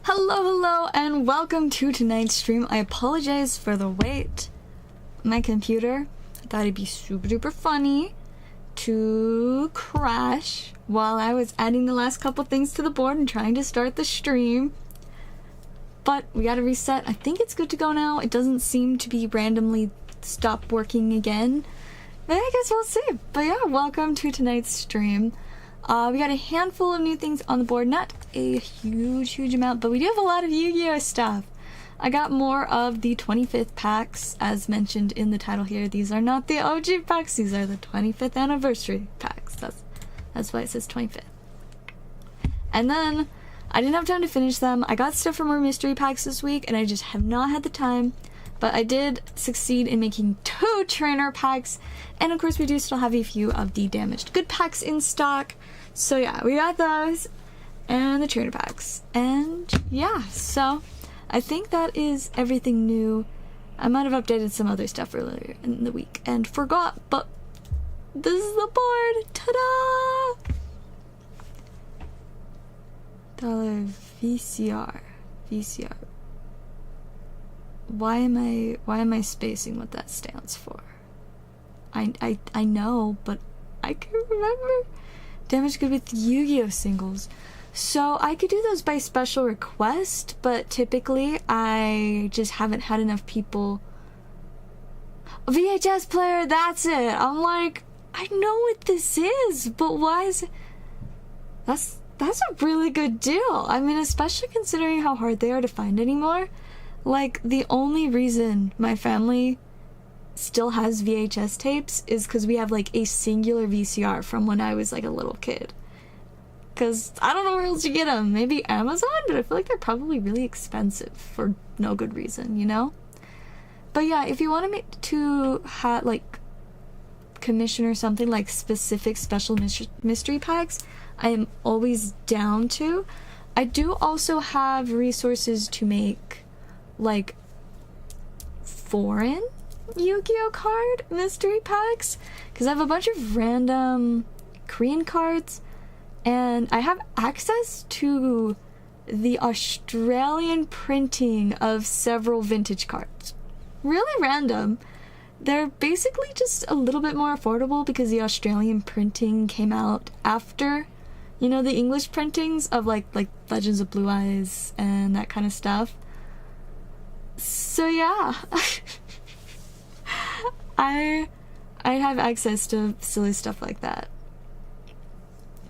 Hello, and welcome to tonight's stream. I apologize for the wait. My computer, I thought it'd be super duper funny to crash while I was adding the last couple things to the board and trying to start the stream. But we gotta reset. I think it's good to go now. It doesn't seem to be randomly stop working again. But I guess we'll see. But yeah, welcome to tonight's stream. We got a handful of new things on the board. Not a huge amount, but we do have a lot of Yu-Gi-Oh stuff. I got more of the 25th packs, as mentioned in the title here. These are not the OG packs, these are the 25th anniversary packs. That's why it says 25th. And then, I didn't have time to finish them. I got stuff for more mystery packs this week, and I just have not had the time. But I did succeed in making 2 trainer packs, and of course we do still have a few of the damaged good packs in stock. So yeah, we got those, and the trainer packs. And yeah, so I think that is everything new. I might have updated some other stuff earlier in the week and forgot, but this is the board! Ta-da! Dollar VCR. Why am I spacing what that stands for? I know, but I can't remember. Damage good with Yu-Gi-Oh singles. So I could do those by special request, but typically I just haven't had enough people. VHS player, that's it. I'm like, I know what this is, but why is it? That's a really good deal. I mean, especially considering how hard they are to find anymore. Like, the only reason my family still has VHS tapes is because we have, like, a singular VCR from when I was, like, a little kid. Because I don't know where else you get them. Maybe Amazon? But I feel like they're probably really expensive for no good reason, you know? But yeah, if you want to have, like, commission or something like specific special mystery packs, I am always down to. I do also have resources to make, like, foreign Yu-Gi-Oh card mystery packs, because I have a bunch of random Korean cards, and I have access to the Australian printing of several vintage cards. Really random. They're basically just a little bit more affordable because the Australian printing came out after, you know, the English printings of like Legends of Blue Eyes and that kind of stuff. So yeah. I have access to silly stuff like that.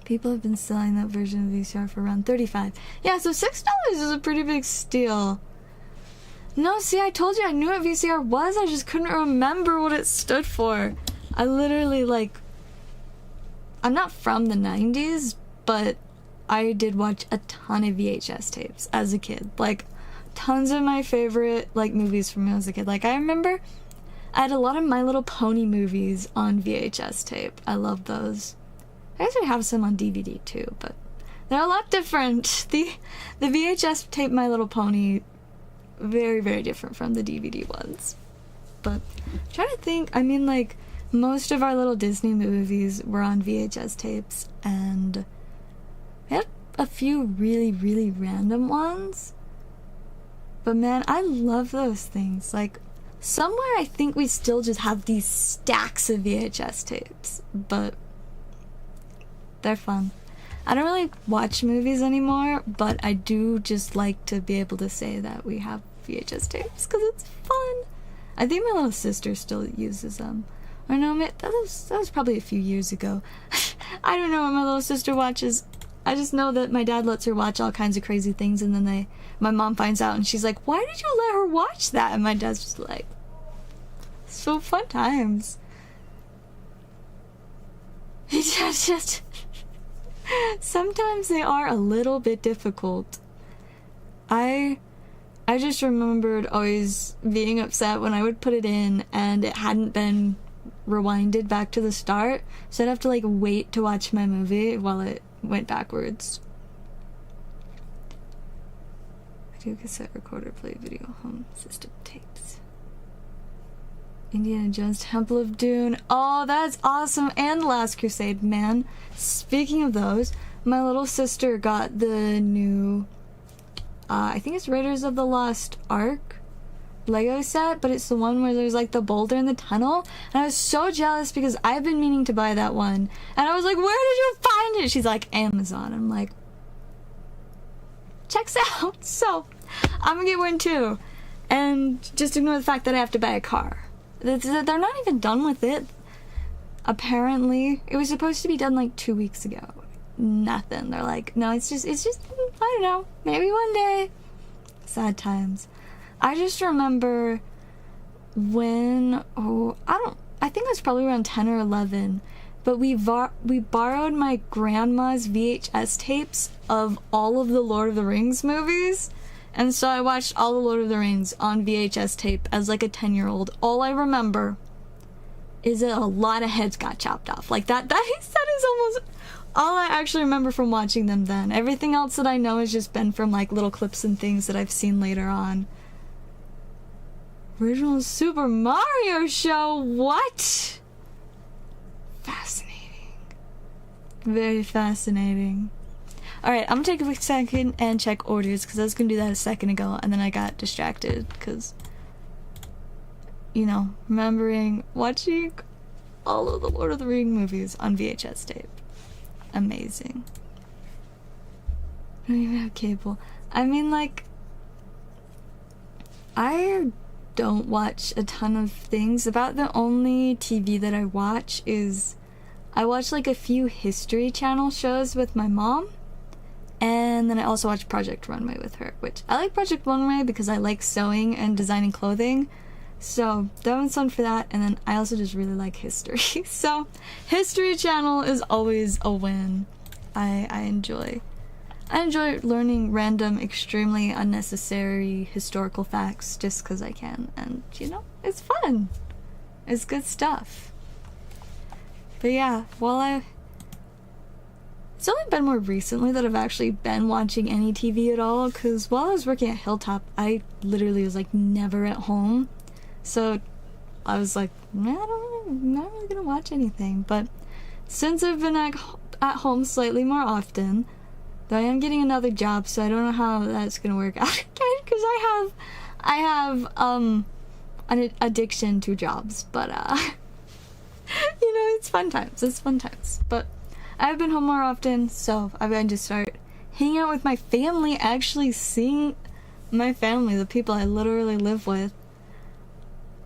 People have been selling that version of VCR for around $35. Yeah, so $6 is a pretty big steal. No, see, I told you I knew what VCR was, I just couldn't remember what it stood for. I literally, like, I'm not from the 90s, but I did watch a ton of VHS tapes as a kid. Like, tons of my favorite, like, movies from when I was a kid. Like, I remember I had a lot of My Little Pony movies on VHS tape. I love those. I actually have some on DVD too, but they're a lot different. The VHS tape My Little Pony, very different from the DVD ones. But I'm trying to think, I mean, like, most of our little Disney movies were on VHS tapes, and we had a few really random ones. But man, I love those things. Like, somewhere I think we still just have these stacks of VHS tapes, but they're fun. I don't really watch movies anymore, but I do just like to be able to say that we have VHS tapes because it's fun. I think my little sister still uses them. Or no, that was probably a few years ago. I don't know what my little sister watches. I just know that my dad lets her watch all kinds of crazy things, and then my mom finds out and she's like, "Why did you let her watch that?" And my dad's just like, so fun times. It's just sometimes they are a little bit difficult. I just remembered always being upset when I would put it in and it hadn't been rewinded back to the start, so I'd have to, like, wait to watch my movie while it went backwards. Video cassette recorder, play video, home system tapes. Indiana Jones Temple of Doom. Oh, that's awesome. And Last Crusade, man. Speaking of those, my little sister got the new I think it's Raiders of the Lost Ark Lego set, but it's the one where there's like the boulder in the tunnel, and I was so jealous because I've been meaning to buy that one, and I was like, where did you find it? She's like, Amazon. I'm like, checks out. So I'm gonna get one too, and just ignore the fact that I have to buy a car. They're not even done with it, apparently. It was supposed to be done like 2 weeks ago. Nothing. They're like, no, it's just I don't know, maybe one day. Sad times. I just remember when, I think it was probably around 10 or 11, but we borrowed my grandma's VHS tapes of all of the Lord of the Rings movies, and so I watched all the Lord of the Rings on VHS tape as like a 10-year-old. All I remember is that a lot of heads got chopped off. Like that is almost all I actually remember from watching them then. Everything else that I know has just been from like little clips and things that I've seen later on. Original Super Mario show? What? Fascinating. Very fascinating. Alright, I'm gonna take a quick second and check orders, because I was gonna do that a second ago, and then I got distracted, because, you know, remembering watching all of the Lord of the Rings movies on VHS tape. Amazing. I don't even have cable. I mean, like, I don't watch a ton of things. About the only TV that I watch is I watch like a few History Channel shows with my mom, and then I also watch Project Runway with her, which I like Project Runway because I like sewing and designing clothing, so that one's fun for that. And then I also just really like history, so History Channel is always a win. I enjoy learning random, extremely unnecessary historical facts just because I can, and, you know, it's fun. It's good stuff. But yeah, it's only been more recently that I've actually been watching any TV at all, because while I was working at Hilltop, I literally was, like, never at home. So I was like, I'm not really gonna watch anything. But since I've been at home slightly more often, though I am getting another job, so I don't know how that's gonna work out again, because I have an addiction to jobs, but you know, it's fun times. But I've been home more often, so I've got to start hanging out with my family, actually seeing my family, the people I literally live with,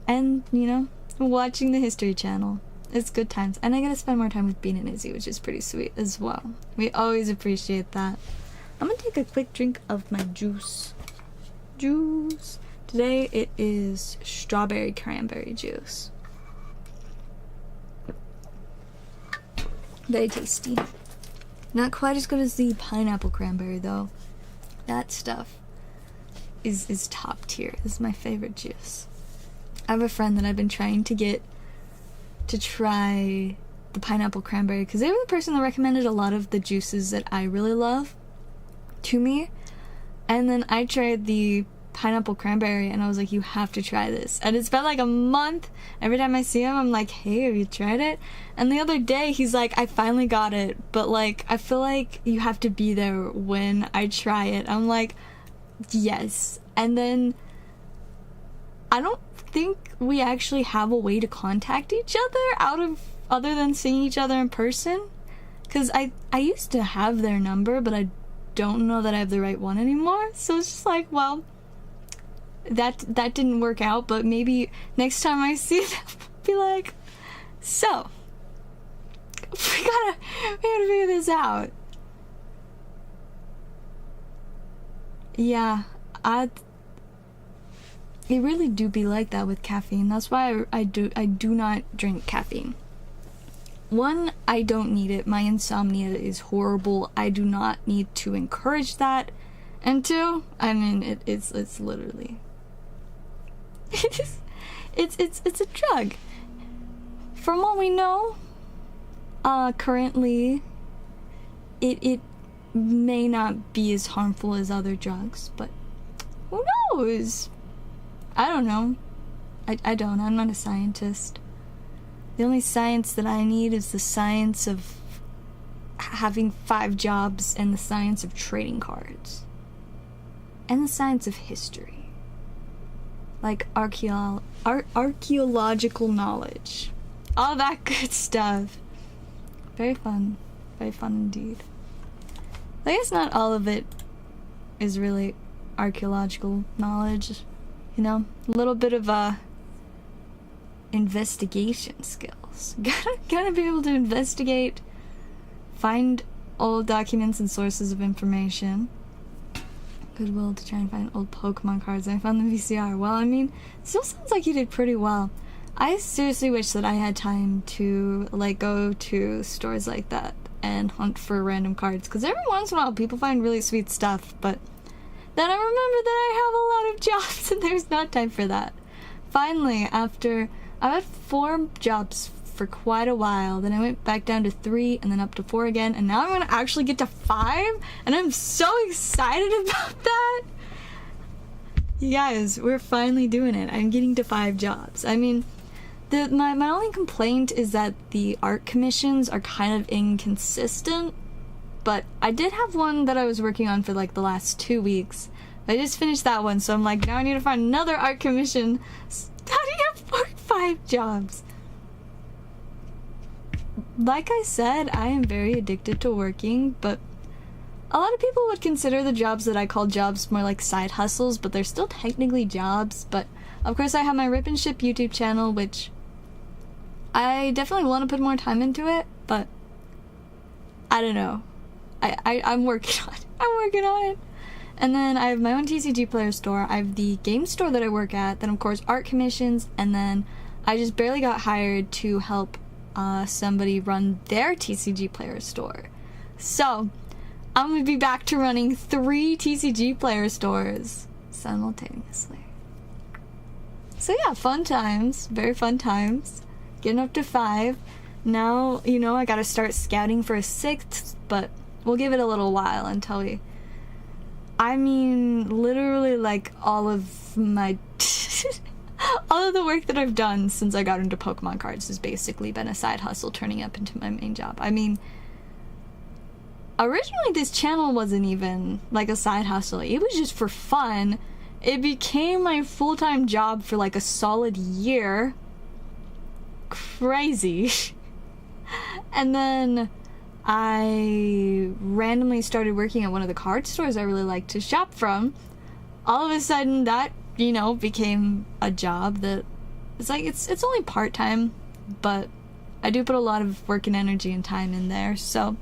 and, you know, watching the History Channel. It's good times. And I get to spend more time with Bean and Izzy, which is pretty sweet as well. We always appreciate that. I'm gonna take a quick drink of my juice. Today it is strawberry cranberry juice. Very tasty. Not quite as good as the pineapple cranberry though. That stuff is top tier. This is my favorite juice. I have a friend that I've been trying to get to try the pineapple cranberry, because they were the person that recommended a lot of the juices that I really love to me, and then I tried the pineapple cranberry and I was like, you have to try this. And it's been like a month. Every time I see him, I'm like, hey, have you tried it? And the other day he's like, I finally got it, but like, I feel like you have to be there when I try it. I'm like, yes. And then I don't think we actually have a way to contact each other other than seeing each other in person, because I used to have their number, but I don't know that I have the right one anymore. So it's just like, well, that didn't work out, but maybe next time I see them, I'll be like, so we gotta figure this out. Yeah, it really do be like that with caffeine. That's why I do not drink caffeine. One, I don't need it. My insomnia is horrible. I do not need to encourage that. And two, I mean, it's literally it's a drug. From what we know, currently, it may not be as harmful as other drugs, but who knows? I don't know. I'm not a scientist. The only science that I need is the science of having 5 jobs and the science of trading cards. and the science of history. Like archaeological knowledge. All that good stuff. Very fun. Very fun indeed. I guess not all of it is really archaeological knowledge. You know? A little bit of investigation skills. Gotta be able to investigate, find old documents and sources of information. Goodwill to try and find old Pokemon cards. I found the VCR. Well, I mean, still sounds like you did pretty well. I seriously wish that I had time to, like, go to stores like that and hunt for random cards. Because every once in a while, people find really sweet stuff, but then I remember that I have a lot of jobs and there's not time for that. Finally, after I had 4 jobs for quite a while, then I went back down to 3 and then up to 4 again, and now I'm gonna actually get to 5, and I'm so excited about that. You guys, we're finally doing it. I'm getting to 5 jobs. I mean, my only complaint is that the art commissions are kind of inconsistent, but I did have one that I was working on for like the last 2 weeks. I just finished that one, so I'm like, now I need to find another art commission. How do you have 5 jobs? Like I said, I am very addicted to working, but a lot of people would consider the jobs that I call jobs more like side hustles, but they're still technically jobs. But of course I have my Rip and Ship YouTube channel, which I definitely want to put more time into it, but I don't know. I'm working on it. I'm working on it. And then I have my own TCG player store. I have the game store that I work at, then of course art commissions, and then I just barely got hired to help somebody run their TCG player store. So I'm gonna be back to running 3 TCG player stores simultaneously. So yeah, fun times, very fun times. Getting up to 5. Now, you know, I gotta start scouting for a 6th, but we'll give it a little while until we... I mean, literally, like, all of my... all of the work that I've done since I got into Pokemon cards has basically been a side hustle turning up into my main job. I mean, originally this channel wasn't even, like, a side hustle. It was just for fun. It became my full-time job for, like, a solid year. Crazy. And then I randomly started working at one of the card stores I really like to shop from. All of a sudden that, you know, became a job that it's like it's only part-time, but I do put a lot of work and energy and time in there. So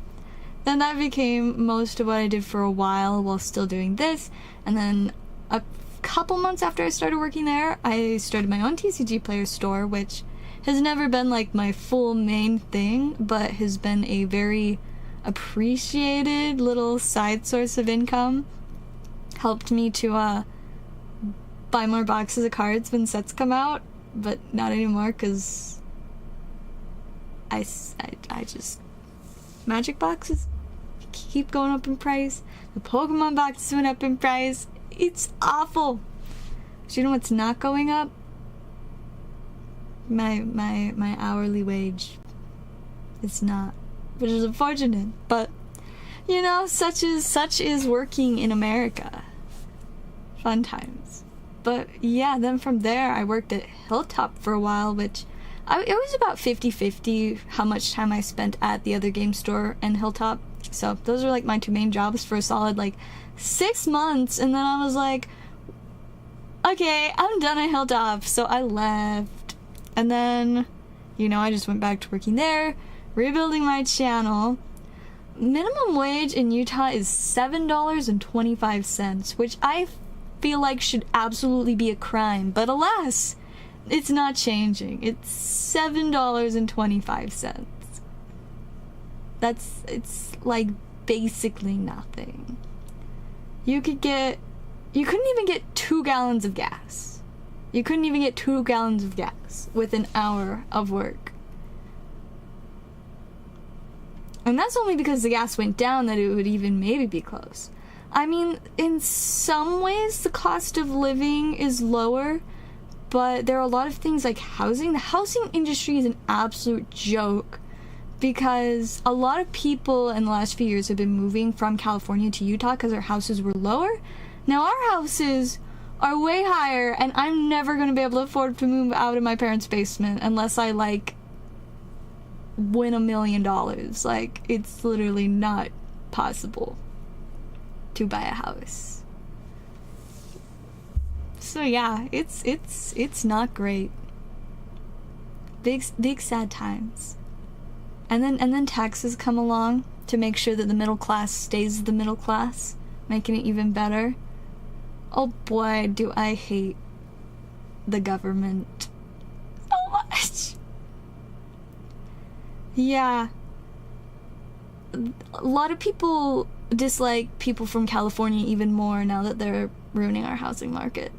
then that became most of what I did for a while still doing this. And then a couple months after I started working there, I started my own TCG player store, which has never been like my full main thing, but has been a very appreciated little side source of income. Helped me to buy more boxes of cards when sets come out, but not anymore because I just... Magic boxes keep going up in price. The Pokemon boxes went up in price. It's awful. Do you know what's not going up? My hourly wage. It's not, which is unfortunate, but you know, such is working in America. Fun times. But yeah, then from there I worked at Hilltop for a while, which it was about 50-50 how much time I spent at the other game store and Hilltop. So those are like my 2 main jobs for a solid like 6 months, and then I was like, okay, I'm done at Hilltop, so I left. And then, you know, I just went back to working there, rebuilding my channel. Minimum wage in Utah is $7.25, which I feel like should absolutely be a crime, but alas, it's not changing. It's $7.25. It's like basically nothing. You couldn't even get 2 gallons of gas. You couldn't even get 2 gallons of gas with an hour of work. And that's only because the gas went down that it would even maybe be close. I mean, in some ways, the cost of living is lower, but there are a lot of things like housing. The housing industry is an absolute joke because a lot of people in the last few years have been moving from California to Utah because their houses were lower. Now our houses are way higher, and I'm never gonna be able to afford to move out of my parents' basement unless I, like, win $1 million. Like, it's literally not possible to buy a house. So yeah, it's not great. Big sad times. And then taxes come along to make sure that the middle class stays the middle class, making it even better. Oh boy, do I hate the government so much. Yeah. A lot of people dislike people from California even more now that they're ruining our housing market.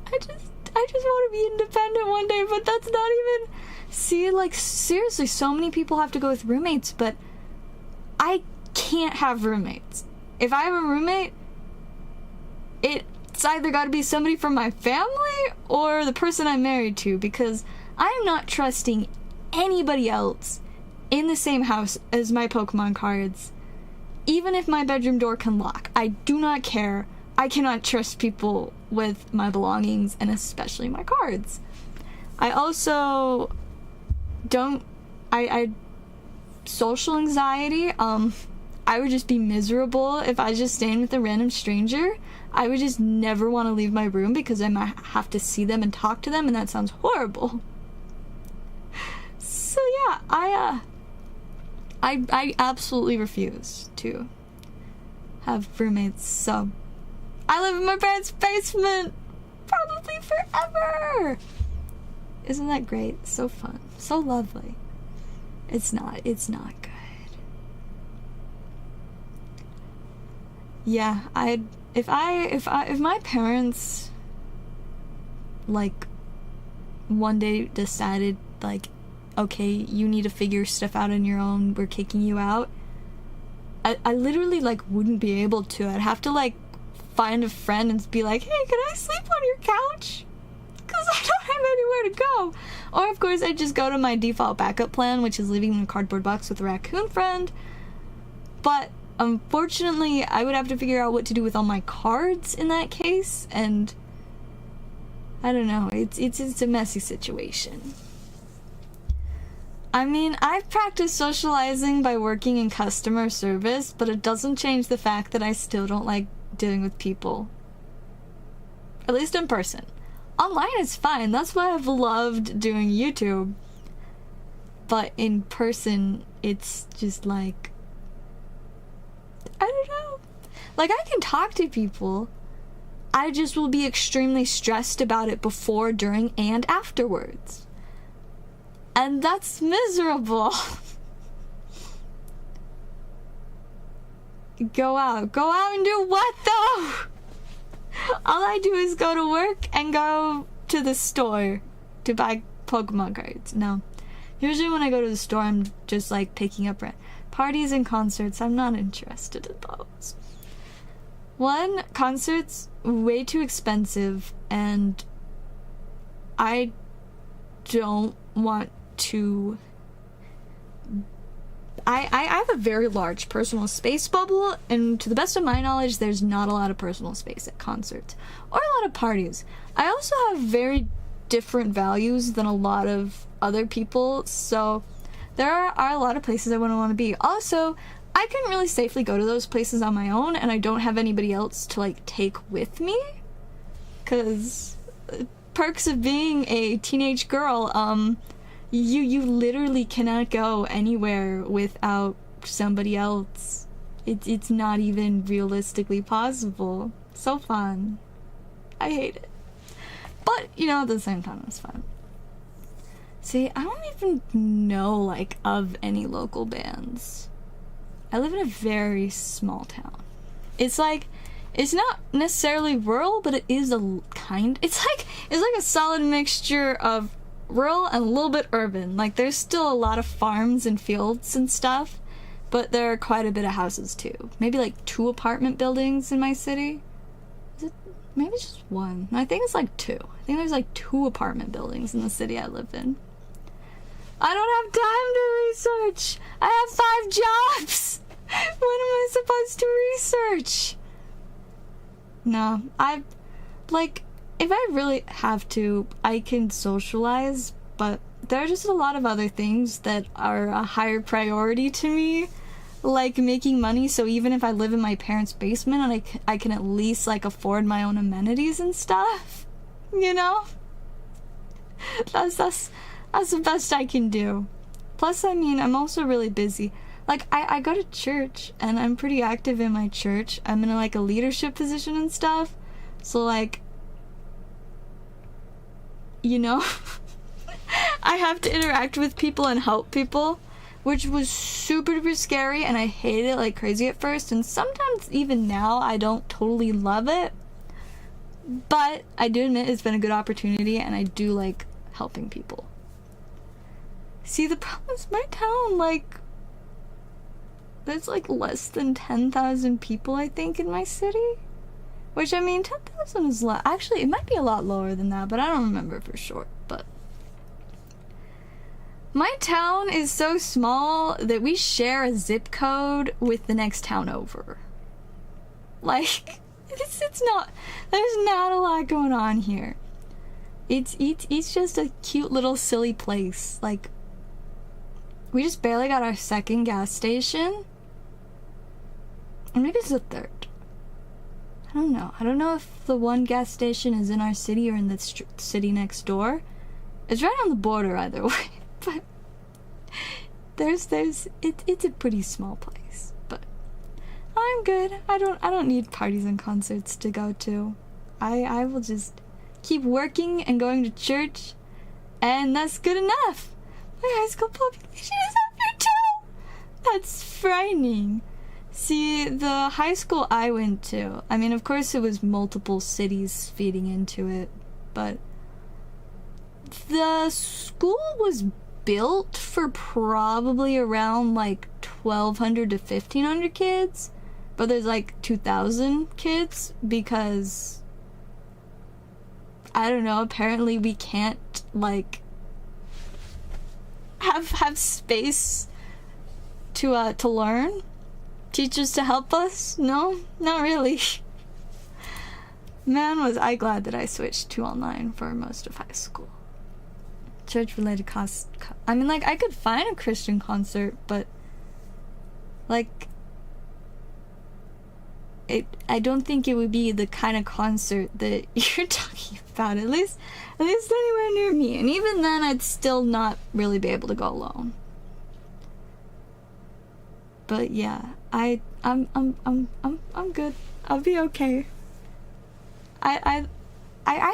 I just want to be independent one day, but that's not even... See, like, seriously, so many people have to go with roommates, but I can't have roommates. If I have a roommate, it's either got to be somebody from my family or the person I'm married to, because I'm not trusting anybody else in the same house as my Pokemon cards. Even if my bedroom door can lock, I do not care. I cannot trust people with my belongings, and especially my cards. I also don't... I social anxiety. I would just be miserable if I was just staying with a random stranger. I would just never want to leave my room because I might have to see them and talk to them, and that sounds horrible. So yeah, I absolutely refuse to have roommates, so I live in my parents' basement, probably forever. Isn't that great? So fun, so lovely. It's not good. Yeah, if my parents, like, one day decided, like, okay, you need to figure stuff out on your own, we're kicking you out, I literally, like, wouldn't be able to. I'd have to, like, find a friend and be like, hey, can I sleep on your couch? Because I don't have anywhere to go. Or, of course, I'd just go to my default backup plan, which is living in a cardboard box with a raccoon friend. But unfortunately, I would have to figure out what to do with all my cards in that case, and I don't know, it's a messy situation. I mean, I've practiced socializing by working in customer service, but it doesn't change the fact that I still don't like dealing with people. At least in person. Online is fine, that's why I've loved doing YouTube. But in person, it's just like, I don't know. Like, I can talk to people. I just will be extremely stressed about it before, during, and afterwards. And that's miserable. Go out and do what, though? All I do is go to work and go to the store to buy Pokemon cards. No. Usually when I go to the store, I'm just, like, picking up rent. Parties and concerts, I'm not interested in those. One, concerts, way too expensive, and I don't want to... I have a very large personal space bubble, and to the best of my knowledge, there's not a lot of personal space at concerts, or a lot of parties. I also have very different values than a lot of other people, so there are a lot of places I wouldn't want to be. Also, I couldn't really safely go to those places on my own, and I don't have anybody else to, like, take with me, because perks of being a teenage girl, you literally cannot go anywhere without somebody else. It's not even realistically possible. So fun. I hate it. But, you know, at the same time, it's fun. See, I don't even know, like, of any local bands. I live in a very small town. It's like, it's not necessarily rural, but it is a kind... It's like a solid mixture of rural and a little bit urban. Like, there's still a lot of farms and fields and stuff, but there are quite a bit of houses too. Maybe like 2 apartment buildings in my city. Is it? Maybe just 1. No, I think it's like 2. I think there's like 2 apartment buildings in the city I live in. I don't have time to research. I have 5 jobs. What am I supposed to research? No, like, if I really have to, I can socialize, but there are just a lot of other things that are a higher priority to me, like making money. So even if I live in my parents' basement and I can at least like afford my own amenities and stuff, you know? That's the best I can do. Plus, I mean, I'm also really busy. Like, I go to church, and I'm pretty active in my church. I'm in, like, a leadership position and stuff. So, like, you know, I have to interact with people and help people, which was super duper scary, and I hated it like crazy at first. And sometimes, even now, I don't totally love it. But I do admit it's been a good opportunity, and I do like helping people. See, the problem is my town, like, there's like less than 10,000 people, I think, in my city. Which, I mean, 10,000 is actually, it might be a lot lower than that, but I don't remember for sure. But my town is so small that we share a zip code with the next town over. Like, it's not, there's not a lot going on here. It's just a cute little silly place. Like, we just barely got our second gas station. Or maybe it's the third. I don't know. I don't know if the one gas station is in our city or in the city next door. It's right on the border either way. But it's a pretty small place. But I'm good. I don't need parties and concerts to go to. I will just keep working and going to church, and that's good enough. My high school population is under 2. That's frightening. See, the high school I went to, I mean, of course it was multiple cities feeding into it, but the school was built for probably around like 1,200 to 1,500 kids, but there's like 2,000 kids because, I don't know, apparently we can't like have space to learn. Teachers to help us? No, not really. Man, was I glad that I switched to online for most of high school. Church-related costs. I mean, like, I could find a Christian concert, but like, I don't think it would be the kind of concert that you're talking about. At least anywhere near me. And even then, I'd still not really be able to go alone. But yeah, I'm good. I'll be okay. I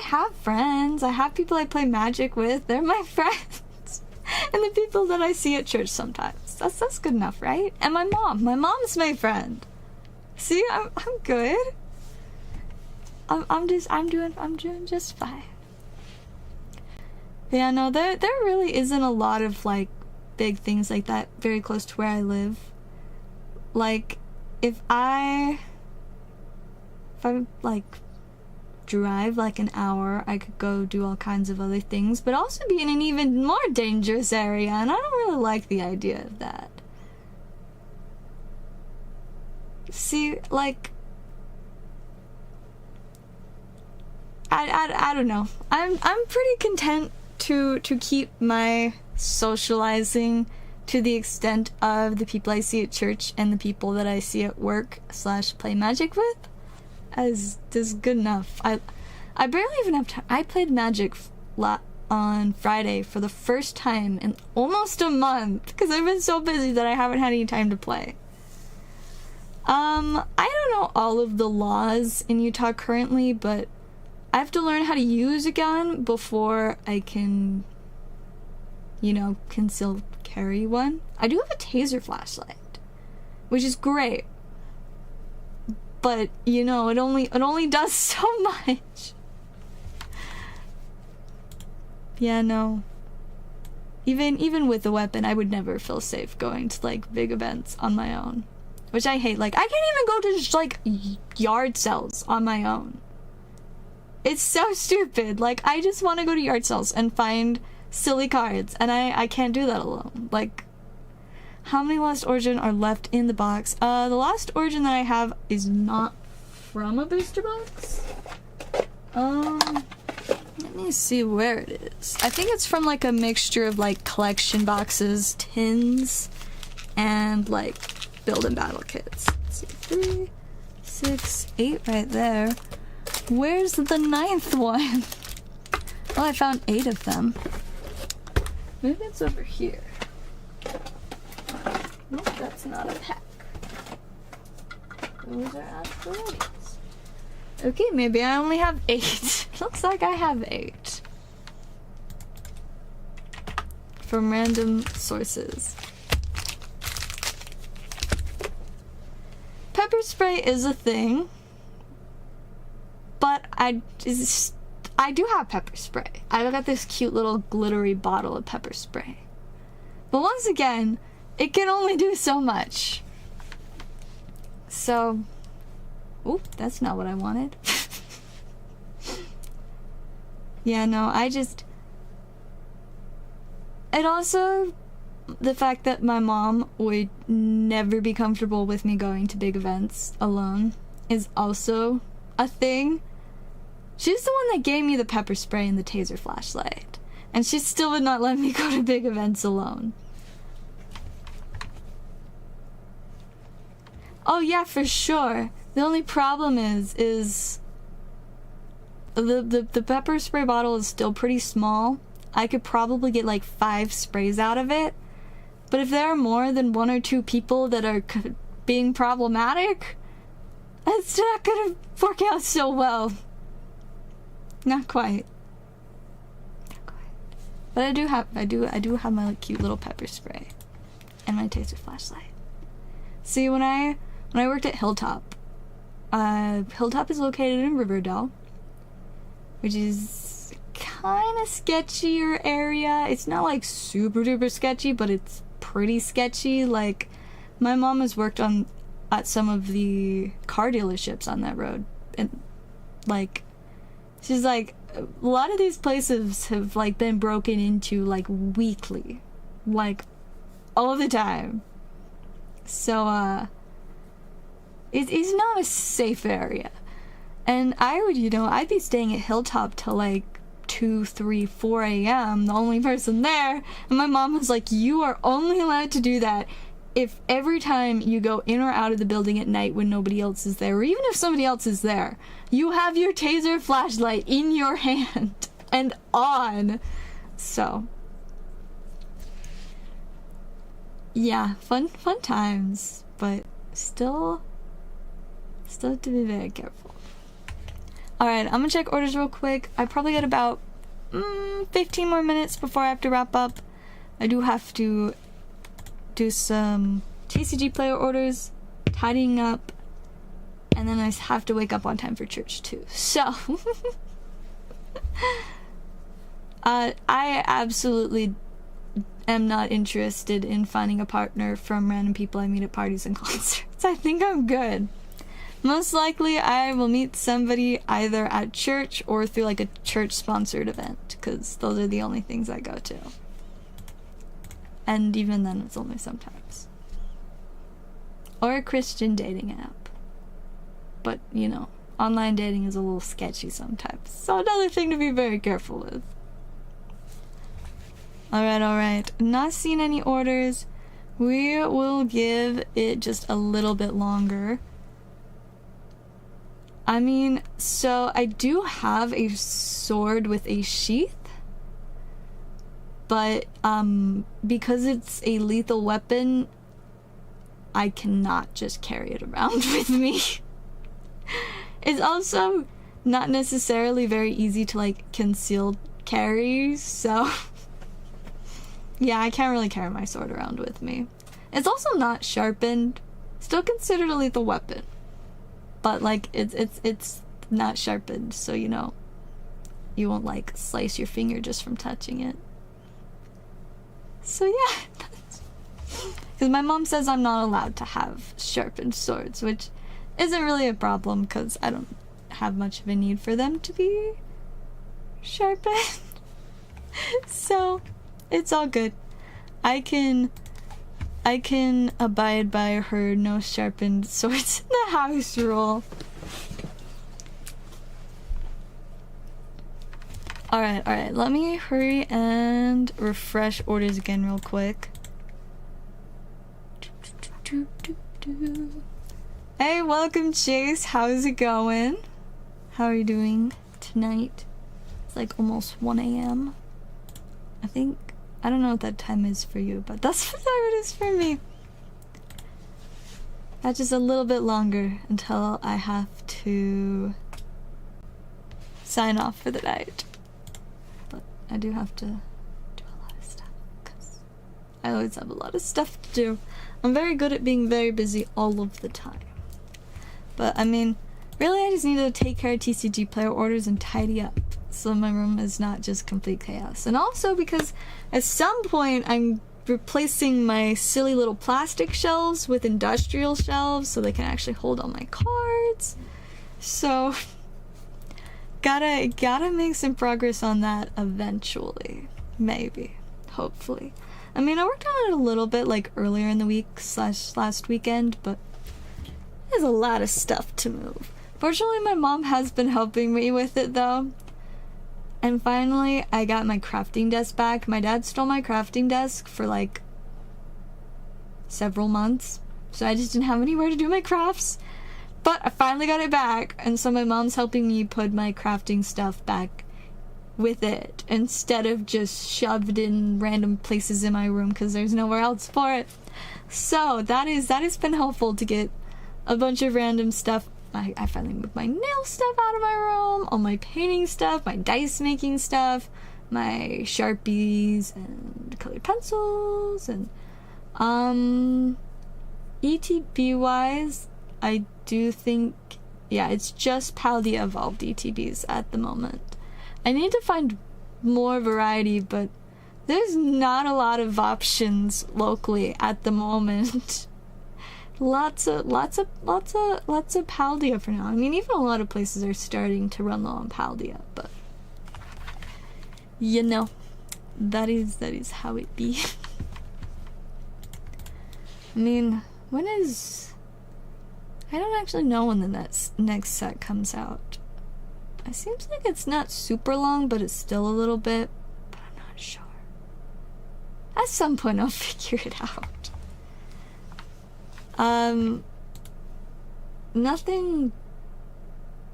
have friends. I have people I play Magic with. They're my friends. And the people that I see at church sometimes. That's good enough, right? And my mom. My mom's my friend. See, I'm good. I'm doing just fine. But yeah, no, there really isn't a lot of like big things like that very close to where I live. Like, if I like drive like an hour, I could go do all kinds of other things, but also be in an even more dangerous area, and I don't really like the idea of that. See, like, I don't know. I'm pretty content to keep my socializing to the extent of the people I see at church and the people that I see at work / play Magic with, as is good enough. I barely even have time. I played Magic on Friday for the first time in almost a month because I've been so busy that I haven't had any time to play. I don't know all of the laws in Utah currently, but I have to learn how to use a gun before I can, you know, conceal carry one. I do have a taser flashlight, which is great, but you know, it only does so much. Yeah, no. Even with a weapon, I would never feel safe going to like big events on my own, which I hate. Like, I can't even go to just like yard sales on my own. It's so stupid. Like, I just want to go to yard sales and find silly cards, and I can't do that alone. Like, how many Lost Origin are left in the box? The Lost Origin that I have is not from a booster box. Let me see where it is. I think it's from like a mixture of like collection boxes, tins, and like build and battle kits. Let's see, 3, 6, 8 right there. Where's the 9th one? Oh, I found 8 of them. Maybe it's over here. Nope, that's not a pack. Those are aspirations. Okay, maybe I only have 8. Looks like I have 8. From random sources. Pepper spray is a thing. But I do have pepper spray. I got this cute little glittery bottle of pepper spray. But once again, it can only do so much. So, oop, that's not what I wanted. Yeah, no, it also, the fact that my mom would never be comfortable with me going to big events alone is also a thing. She's the one that gave me the pepper spray and the taser flashlight. And she still would not let me go to big events alone. Oh yeah, for sure. The only problem is the pepper spray bottle is still pretty small. I could probably get like 5 sprays out of it. But if there are more than 1 or 2 people that are being problematic, it's not gonna work out so well. Not quite. Not quite. But I do have my like, cute little pepper spray and my taser flashlight. See, when I worked at Hilltop, Hilltop is located in Riverdale, which is kind of sketchier area. It's not like super duper sketchy, but it's pretty sketchy. Like, my mom has worked at some of the car dealerships on that road, and like, she's like, a lot of these places have like been broken into like weekly, like all the time. So it's not a safe area. And I would, I'd be staying at Hilltop till like 2, 3, 4 a.m. the only person there. And my mom was like, you are only allowed to do that if every time you go in or out of the building at night when nobody else is there, or even if somebody else is there, you have your taser flashlight in your hand and on. So yeah, fun times, but still have to be very careful. Alright, I'm gonna check orders real quick. I probably got about 15 more minutes before I have to wrap up. I do have to do some TCG player orders, tidying up, and then I have to wake up on time for church too. So I absolutely am not interested in finding a partner from random people I meet at parties and concerts. I think I'm good. Most likely I will meet somebody either at church or through like a church sponsored event, because those are the only things I go to. And even then it's only sometimes. Or a Christian dating app. But, online dating is a little sketchy sometimes. So another thing to be very careful with. Alright. Not seeing any orders. We will give it just a little bit longer. I mean, so I do have a sword with a sheath. But, because it's a lethal weapon, I cannot just carry it around with me. It's also not necessarily very easy to, like, conceal carry, so yeah, I can't really carry my sword around with me. It's also not sharpened. Still considered a lethal weapon. But, like, it's not sharpened, so, you won't, like, slice your finger just from touching it. So, yeah. Because my mom says I'm not allowed to have sharpened swords, which isn't really a problem, because I don't have much of a need for them to be sharpened. So, it's all good. I can abide by her no sharpened swords in the house rule. Alright. Let me hurry and refresh orders again real quick. Hey, welcome Chase. How's it going? How are you doing tonight? It's like almost 1 a.m. I think. I don't know what that time is for you, but that's what time it is for me. That's just a little bit longer until I have to sign off for the night. But I do have to do a lot of stuff because I always have a lot of stuff to do. I'm very good at being very busy all of the time. But I mean, really I just need to take care of TCG player orders and tidy up so my room is not just complete chaos. And also because at some point I'm replacing my silly little plastic shelves with industrial shelves so they can actually hold all my cards. So gotta make some progress on that eventually. Maybe. Hopefully. I mean, I worked on it a little bit like earlier in the week / last weekend, but there's a lot of stuff to move. Fortunately, my mom has been helping me with it though. And finally, I got my crafting desk back. My dad stole my crafting desk for like several months, so I just didn't have anywhere to do my crafts. But I finally got it back, and so my mom's helping me put my crafting stuff back with it instead of just shoved in random places in my room because there's nowhere else for it. So that has been helpful to get a bunch of random stuff. I finally moved my nail stuff out of my room, all my painting stuff, my dice making stuff, my Sharpies and colored pencils, and ETB wise, I do think, yeah, it's just Paldea Evolved ETBs at the moment. I need to find more variety, but there's not a lot of options locally at the moment. Lots of Paldea for now. I mean, even a lot of places are starting to run low on Paldea, but you know, that is how it be. I mean, when is... I don't actually know when the next set comes out. It seems like it's not super long, but it's still a little bit, but I'm not sure. At some point I'll figure it out. Nothing...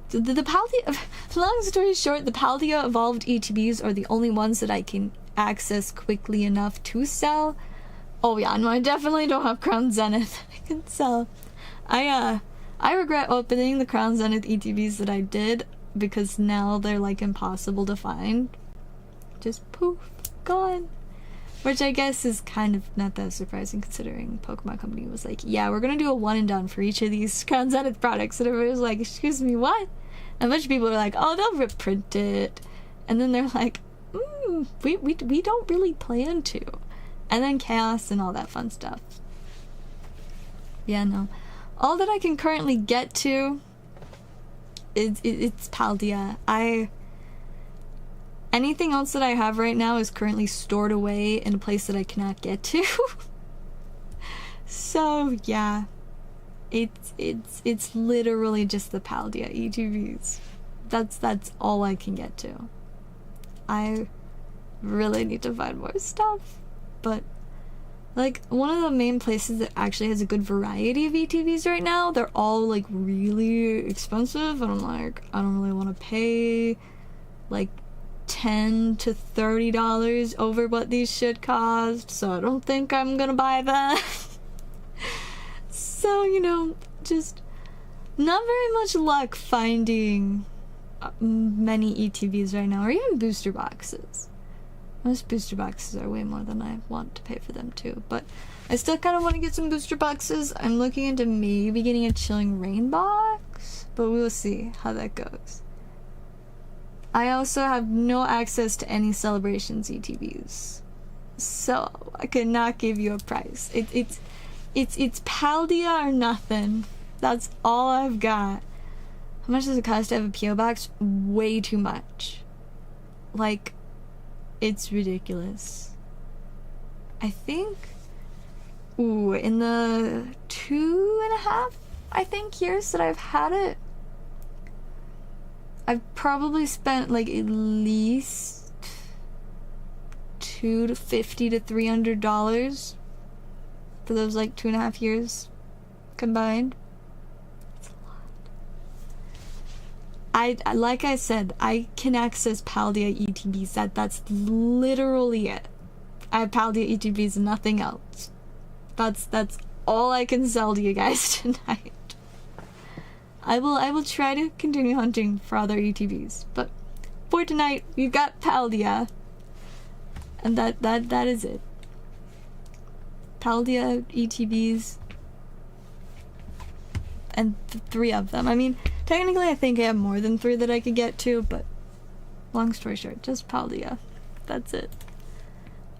The Paldea... Long story short, the Paldea Evolved ETBs are the only ones that I can access quickly enough to sell. Oh yeah, no, I definitely don't have Crown Zenith I can sell. I regret opening the Crown Zenith ETBs that I did, because now they're like impossible to find. Just poof, gone. Which I guess is kind of not that surprising considering Pokemon Company was like, yeah, we're gonna do a one and done for each of these Crown Zenith products. And everybody was like, excuse me, what? And a bunch of people are like, oh, they'll reprint it. And then they're like, we don't really plan to. And then Chaos and all that fun stuff. Yeah, no. All that I can currently get to it's Paldea. Anything else that I have right now is currently stored away in a place that I cannot get to. So yeah, it's literally just the Paldea ETVs. That's all I can get to. I really need to find more stuff, but like one of the main places that actually has a good variety of ETVs right now, they're all like really expensive, and I'm like, I don't really want to pay like $10 to $30 over what these should cost, so I don't think I'm gonna buy that. So, you know, just not very much luck finding many ETVs right now, or even booster boxes. Most booster boxes are way more than I want to pay for them too, but I still kind of want to get some booster boxes. I'm looking into maybe getting a Chilling Rain box, but we'll see how that goes. I also have no access to any Celebrations ETVs, so I could not give you a price. It's Paldea or nothing. That's all I've got. How much does it cost to have a PO box? Way too much. Like, it's ridiculous. I think, in the 2.5, I think, years that I've had it, I've probably spent like at least $250 to $300 for those like 2.5 years combined. It's a lot. Like I said, I can access Paldea ETBs. That's literally it. I have Paldea ETBs and nothing else. That's all I can sell to you guys tonight. I will try to continue hunting for other ETBs, but for tonight we've got Paldea, and that is it. Paldea ETBs, and 3 of them. I mean, technically I think I have more than 3 that I could get to, but long story short, just Paldea. That's it.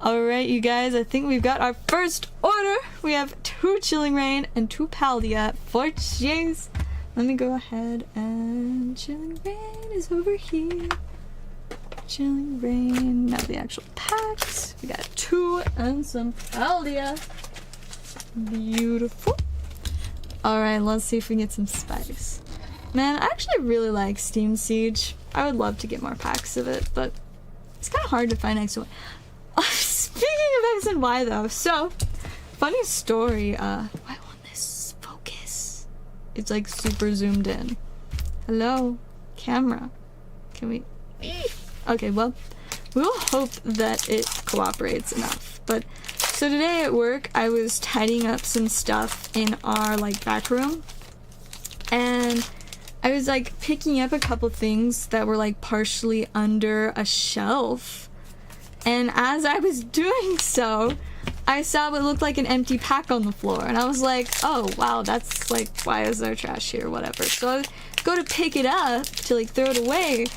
Alright, you guys, I think we've got our first order. We have 2 Chilling Reign and 2 Paldea for Chase. Let me go ahead and Chilling Reign is over here. Chilling Reign, now the actual packs. We got 2 and some Paldea. Beautiful. Alright, let's see if we can get some spice. Man, I actually really like Steam Siege. I would love to get more packs of it, but it's kind of hard to find X and Y. Speaking of X and Y though, so, funny story, why won't this focus? It's like super zoomed in. Hello? Camera. Can we... Okay, well, we'll hope that it cooperates enough. But, so today at work, I was tidying up some stuff in our, like, back room. And I was, like, picking up a couple things that were, like, partially under a shelf. And as I was doing so, I saw what looked like an empty pack on the floor. And I was like, oh, wow, that's, like, why is there trash here? Whatever. So I go to pick it up to, like, throw it away.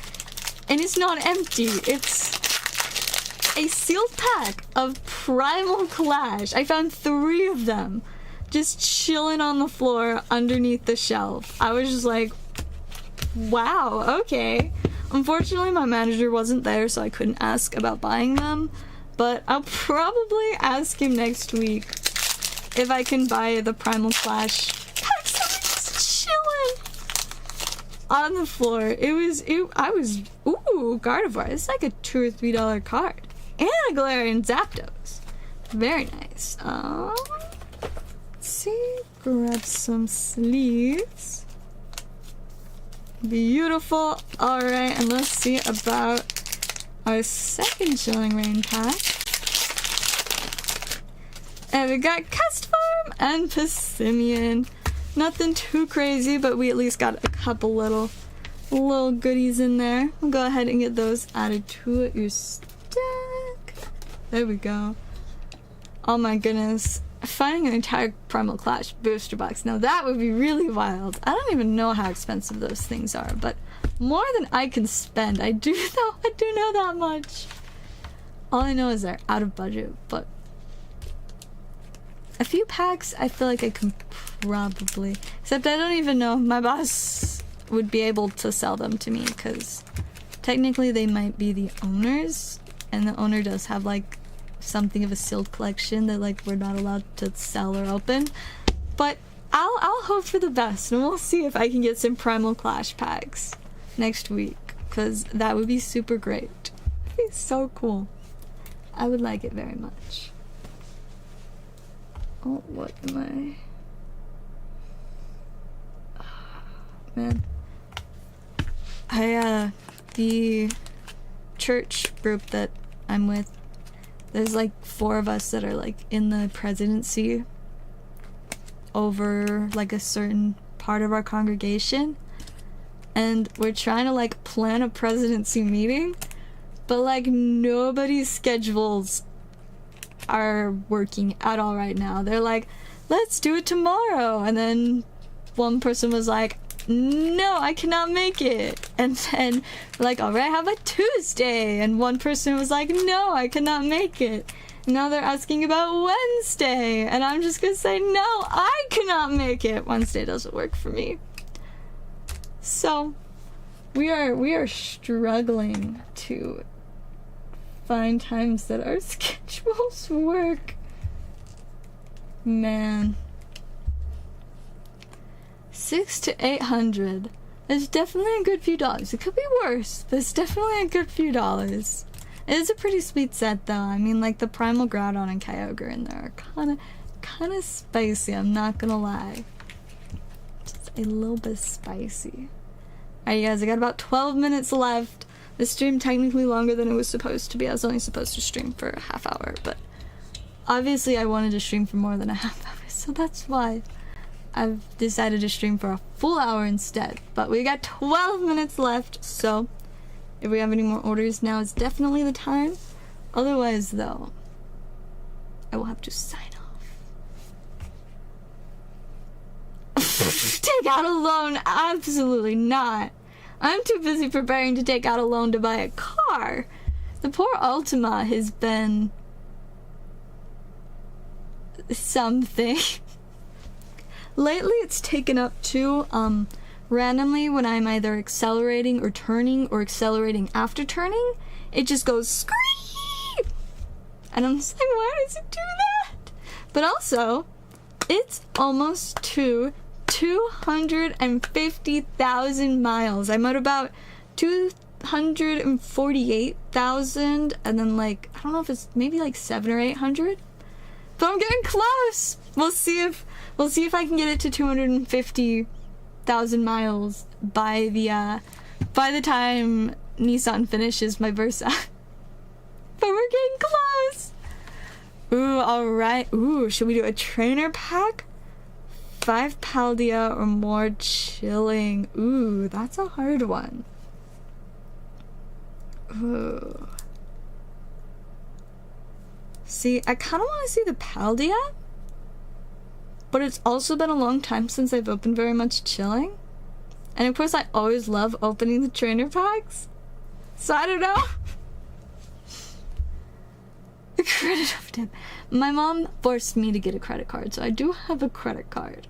And it's not empty. It's a sealed pack of Primal Clash. I found 3 of them just chilling on the floor underneath the shelf. I was just like, wow, okay. Unfortunately, my manager wasn't there, so I couldn't ask about buying them. But I'll probably ask him next week if I can buy the Primal Clash pack. Just chilling on the floor. Ooh, Gardevoir. It's like a $2 or $3 card. And a Galarian Zapdos. Very nice. Let's see. Grab some sleeves. Beautiful. Alright, and let's see about our second Chilling Reign pack. And we got Custform and Passimian. Nothing too crazy, but we at least got a couple little goodies in there. We'll go ahead and get those added to your stack. There we go. Oh my goodness. Finding an entire Primal Clash booster box. Now that would be really wild. I don't even know how expensive those things are, but more than I can spend. I do know that much. All I know is they're out of budget, but a few packs I feel like I can probably, except I don't even know if my boss would be able to sell them to me, because technically they might be the owners, and the owner does have like something of a sealed collection that like we're not allowed to sell or open. But I'll hope for the best, and we'll see if I can get some Primal Clash packs next week, because that would be super great. It'd be so cool. I would like it very much. Oh, what am I? Man. The church group that I'm with, there's like 4 of us that are like in the presidency over like a certain part of our congregation, and we're trying to like plan a presidency meeting, but like nobody's schedules are working at all right now. They're like, let's do it tomorrow, and then one person was like, no, I cannot make it. And then we're like, alright, how about Tuesday? And one person was like, no, I cannot make it. And now they're asking about Wednesday, and I'm just gonna say, no, I cannot make it. Wednesday doesn't work for me. So we are struggling to find times that our schedules work. Man. 600 to 800. It's definitely a good few dollars. It could be worse, but it's definitely a good few dollars. It is a pretty sweet set, though. I mean, like, the Primal Groudon and Kyogre in there are kind of spicy, I'm not gonna lie. Just a little bit spicy. Alright, guys, I got about 12 minutes left. The stream technically longer than it was supposed to be. I was only supposed to stream for a half hour, but obviously I wanted to stream for more than a half hour, so that's why I've decided to stream for a full hour instead. But we got 12 minutes left, so if we have any more orders, now is definitely the time. Otherwise, though, I will have to sign off. Take out a loan? Absolutely not. I'm too busy preparing to take out a loan to buy a car. The poor Ultima has been something. Lately, it's taken up too, randomly when I'm either accelerating or turning or accelerating after turning, it just goes scream! And I'm just like, why does it do that? But also, it's almost to 250,000 miles. I'm at about 248,000, and then like, I don't know if it's maybe like 700 or 800, but I'm getting close. We'll see if I can get it to 250,000 miles by the time Nissan finishes my Versa. But we're getting close. Ooh, alright. Ooh, should we do a trainer pack? 5 Paldea or more chilling. Ooh, that's a hard one. Ooh. See, I kind of want to see the Paldea, but it's also been a long time since I've opened very much chilling. And of course, I always love opening the trainer packs. So I don't know. The credit of debt. My mom forced me to get a credit card, so I do have a credit card.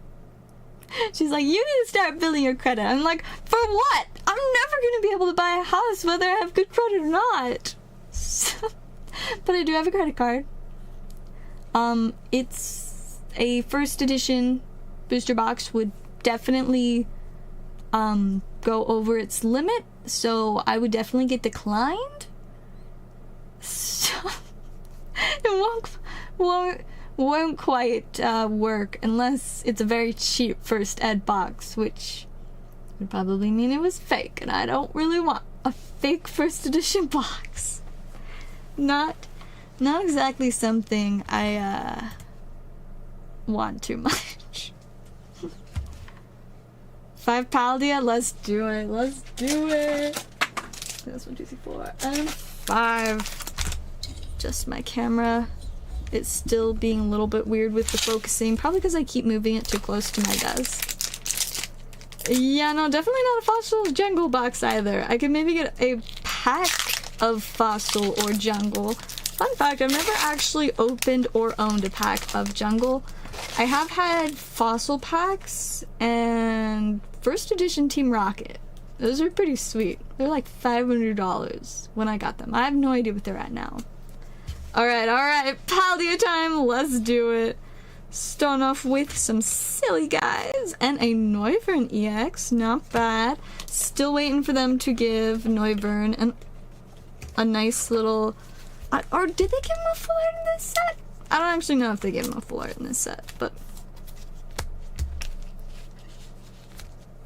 She's like, you need to start building your credit. I'm like, for what? I'm never going to be able to buy a house whether I have good credit or not. So, but I do have a credit card. It's a first edition booster box, would definitely go over its limit, so I would definitely get declined. So it won't quite work unless it's a very cheap first ed box, which would probably mean it was fake, and I don't really want a fake first edition box. Not exactly something I want too much. 5 Paldea, let's do it. Let's do it. That's 1, 2, 3, 4, and 5. Just my camera. It's still being a little bit weird with the focusing, probably because I keep moving it too close to my desk. Yeah, no, definitely not a fossil jungle box either. I could maybe get a pack of fossil or jungle. Fun fact, I've never actually opened or owned a pack of jungle. I have had fossil packs and first edition Team Rocket. Those are pretty sweet. They're like $500 when I got them. I have no idea what they're at now. Alright, Paldea time, let's do it. Starting off with some silly guys and a Noivern EX, not bad. Still waiting for them to give Noivern a nice little... or did they give him a full art in this set? I don't actually know if they gave him a full art in this set, but...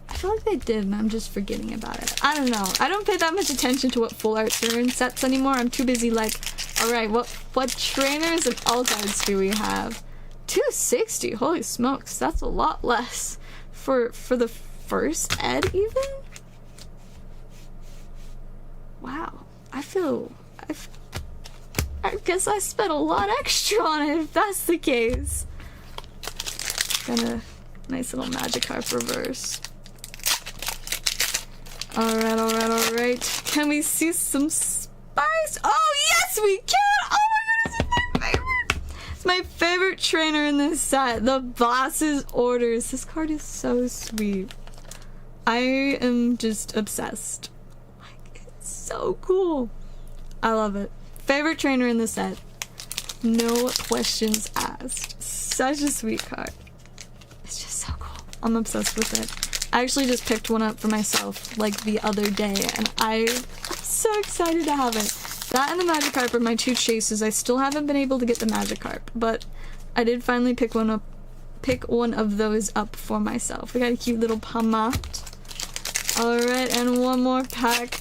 I feel like they did, and I'm just forgetting about it. I don't know. I don't pay that much attention to what full arts are in sets anymore. I'm too busy like, alright, what trainers and alt-arts do we have? 260, holy smokes, that's a lot less for the first ed even? Wow, I guess I spent a lot extra on it if that's the case. Got a nice little Magikarp reverse. Alright. Can we see some spice? Oh, yes, we can! Oh my goodness, it's my favorite! It's my favorite trainer in this set. The Boss's Orders. This card is so sweet. I am just obsessed. Like, it's so cool. I love it. Favorite trainer in the set. No questions asked. Such a sweet card. It's just so cool. I'm obsessed with it. I actually just picked one up for myself like the other day, and I'm so excited to have it. That and the Magikarp are my 2 chases. I still haven't been able to get the Magikarp, but I did finally pick one of those up for myself. We got a cute little Pamat. Alright, and one more pack.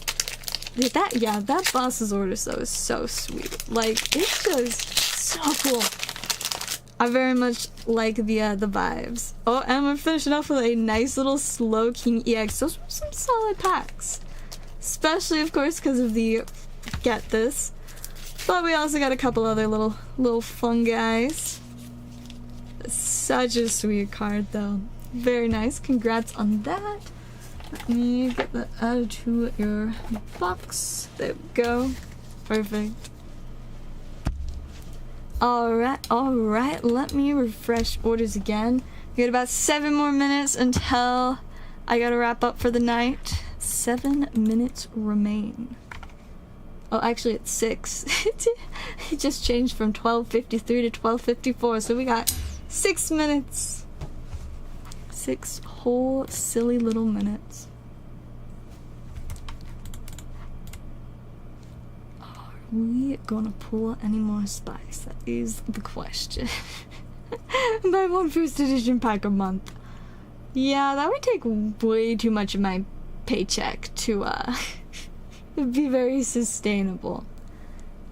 That boss's orders though is so sweet. Like, it's just so cool. I very much like the vibes. Oh, and we're finishing off with a nice little Slow King EX. Those were some solid packs. Especially, of course, because of the get this. But we also got a couple other little fun guys. Such a sweet card, though. Very nice. Congrats on that. Let me get that added to your box. There we go. Perfect. Alright. Let me refresh orders again. We got about 7 more minutes until I gotta wrap up for the night. 7 minutes remain. Oh, actually it's 6. It just changed from 12:53 to 12:54, so we got 6 minutes. 6 whole silly little minutes. Are we gonna pull any more spice? That is the question. Buy 1 first edition pack a month. Yeah, that would take way too much of my paycheck to be very sustainable.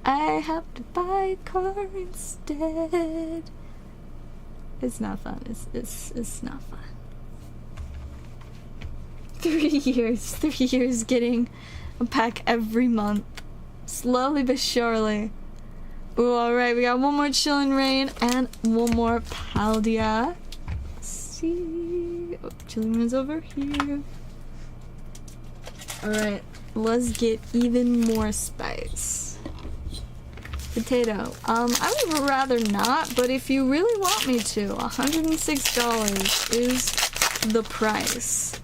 I have to buy a car instead. It's not fun. It's not fun. 3 years. 3 years getting a pack every month. Slowly but surely. Ooh, alright, we got one more Chillin' Rain and one more Paldea. Let's see. Oh, Chillin' Rain's over here. Alright, let's get even more spice. Potato. I would rather not, but if you really want me to, $106 is the price.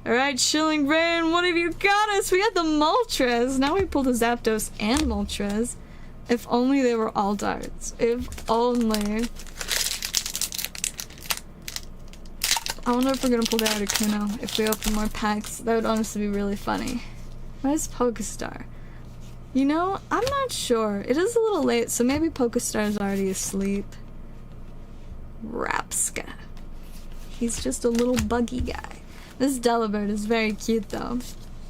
Alright, Chilling Rain, what have you got us? We got the Moltres. Now we pulled a Zapdos and Moltres. If only they were all darts. If only. I wonder if we're gonna pull the Articuno if we open more packs. That would honestly be really funny. Where's Pokestar? You know, I'm not sure. It is a little late, so maybe Pokestar is already asleep. Rapska. He's just a little buggy guy. This Delibird is very cute, though.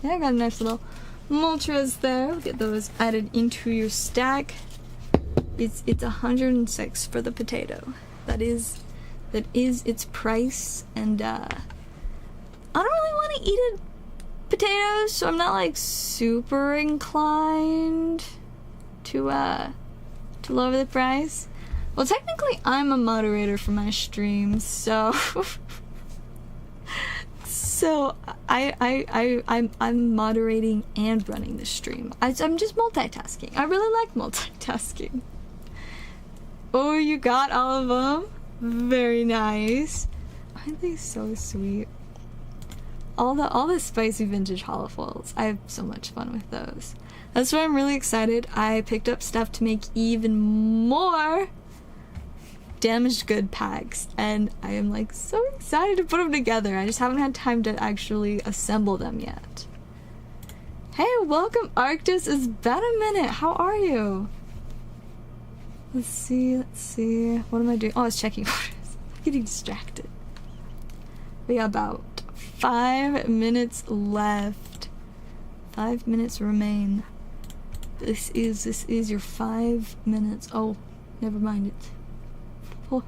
Yeah, I got a nice little Moltres there. We'll get those added into your stack. It's 106 for the potato. That is its price, and I don't really want to eat a potato, so I'm not like super inclined to lower the price. Well, technically I'm a moderator for my streams, so I'm moderating and running the stream. I'm just multitasking. I really like multitasking. Oh, you got all of them? Very nice. Aren't they so sweet? All the spicy vintage holofoils. I have so much fun with those. That's why I'm really excited. I picked up stuff to make even more damaged good packs, and I am like so excited to put them together. I just haven't had time to actually assemble them yet. Hey, welcome Arctis. It's been a minute. How are you? Let's see. What am I doing? Oh, I was checking orders. I'm getting distracted. We got about 5 minutes left. 5 minutes remain. This is your 5 minutes. Oh, never mind it. 4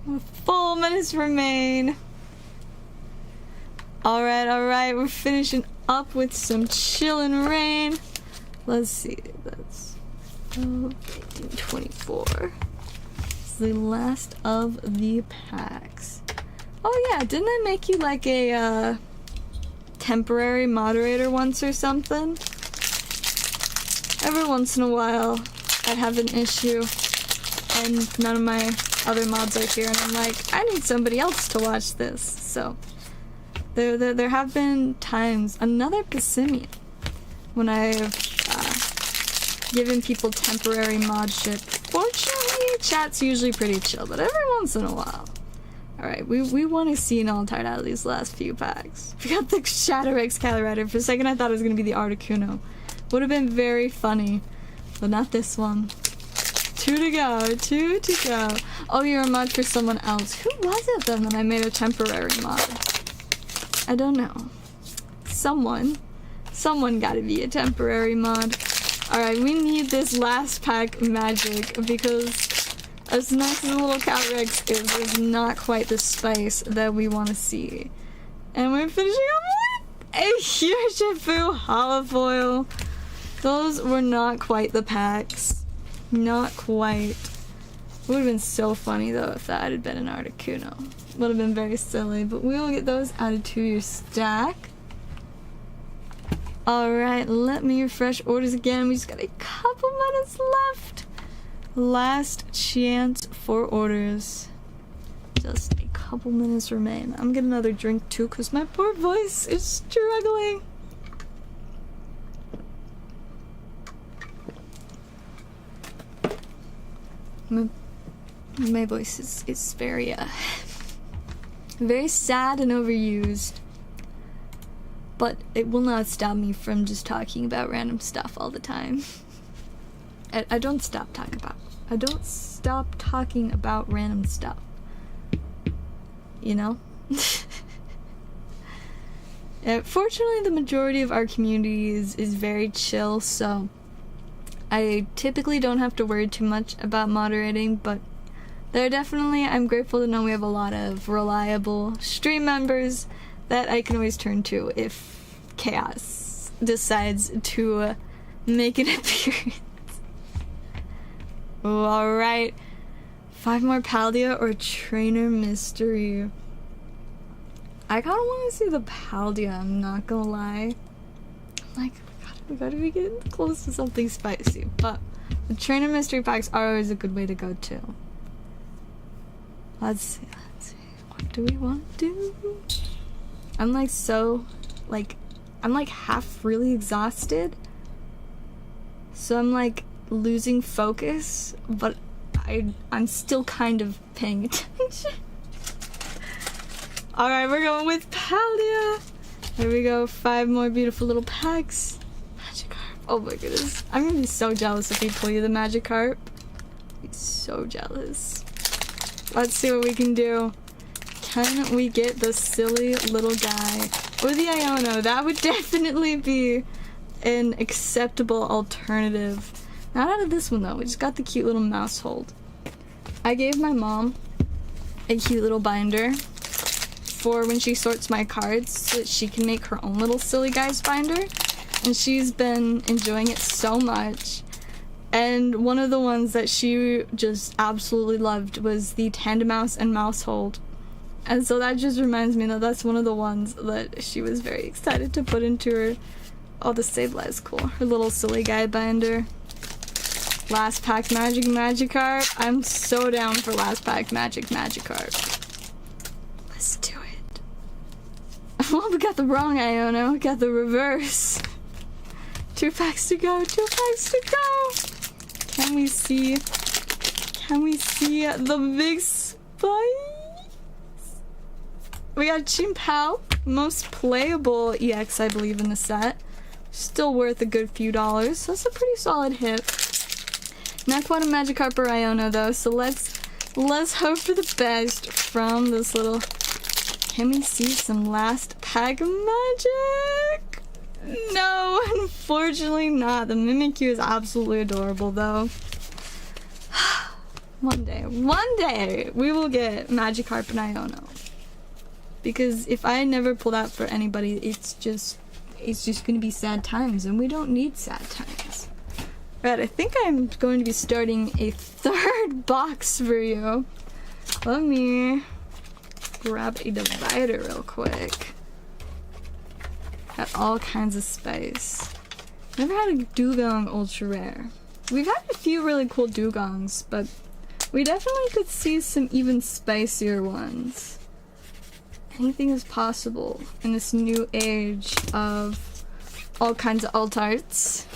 minutes. 4 minutes remain. Alright, we're finishing up with some Chillin' Rain. Let's see, that's 24. It's the last of the packs. Oh yeah, didn't I make you like a temporary moderator once or something? Every once in a while I have an issue and none of my other mods are here, and I'm like, I need somebody else to watch this. So there have been times, another Pissimian, when I've given people temporary modship. Fortunately, chat's usually pretty chill, but every once in a while Alright, we want to see an Altart out of these last few packs. We got the Shadow Excalibur. For a second I thought it was going to be the Articuno. Would have been very funny. But not this one. 2 to go. 2 to go. Oh, you're a mod for someone else. Who was it then that I made a temporary mod? I don't know. Someone gotta be a temporary mod. Alright, we need this last pack magic because as nice as the little Calyrex is, there's not quite the spice that we want to see. And we're finishing up with a Urshifu holofoil. Those were not quite the packs. Not quite. It would have been so funny though if that had been an Articuno. Would have been very silly, but we will get those added to your stack. Alright, let me refresh orders again. We just got a couple minutes left. Last chance for orders. Just a couple minutes remain. I'm getting another drink too because my poor voice is struggling. My voice is very very sad and overused, but it will not stop me from just talking about random stuff all the time. I don't stop talking about random stuff, you know. Fortunately, the majority of our community is very chill, so I typically don't have to worry too much about moderating, but I'm grateful to know we have a lot of reliable stream members that I can always turn to if chaos decides to make an appearance. Alright. 5 more Paldea or Trainer Mystery. I kinda wanna see the Paldea, I'm not gonna lie. I'm like, we gotta be getting close to something spicy, but the Trainer Mystery packs are always a good way to go too. Let's see. What do we want to do? I'm like I'm like half really exhausted. So I'm like losing focus, but I'm still kind of paying attention. Alright, we're going with Paldea. Here we go, 5 more beautiful little packs. Magikarp. Oh my goodness. I'm gonna be so jealous if we pull you the Magikarp. I'd be so jealous. Let's see what we can do. Can we get the silly little guy? Or the Iono? That would definitely be an acceptable alternative. Not out of this one though, we just got the cute little mouse hold. I gave my mom a cute little binder for when she sorts my cards so that she can make her own little silly guys binder. And she's been enjoying it so much. And one of the ones that she just absolutely loved was the Tandem Mouse and Mouse Hold. And so that just reminds me that that's one of the ones that she was very excited to put into her. Oh, the Sableye is cool. Her little silly guy binder. Last pack Magikarp. I'm so down for last pack Magikarp. Let's do it. Well, we got the wrong Iono. We got the reverse. 2 packs to go. 2 packs to go. Can we see the big spice? We got Chimpao, most playable EX, I believe, in the set. Still worth a good few dollars, so that's a pretty solid hit. Not quite a Magikarp or Iono though, so let's hope for the best from this little. Can we see some last pack magic? No, unfortunately not. The Mimikyu is absolutely adorable though. One day, we will get Magikarp and Iono. Because if I never pull that for anybody, it's just gonna be sad times, and we don't need sad times. Right, I think I'm going to be starting a 3rd box for you. Let me grab a divider real quick. Got all kinds of spice. Never had a Dugong ultra rare. We've had a few really cool Dugongs, but we definitely could see some even spicier ones. Anything is possible in this new age of all kinds of alt arts.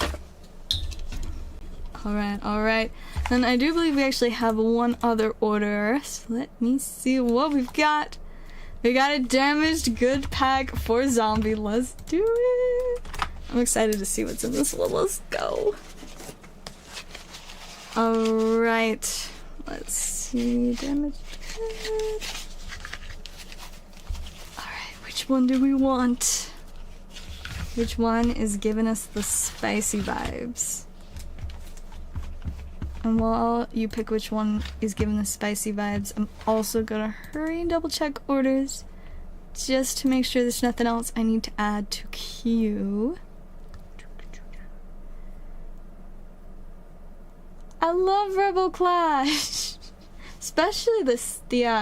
Alright. And I do believe we actually have one other order. So let me see what we've got. We got a damaged good pack for zombie. Let's do it. I'm excited to see what's in this one. Let's go. Alright. Let's see. Damaged good. Alright, which one do we want? Which one is giving us the spicy vibes? And while you pick which one is giving the spicy vibes, I'm also gonna hurry and double check orders just to make sure there's nothing else I need to add to queue. I love Rebel Clash! Especially the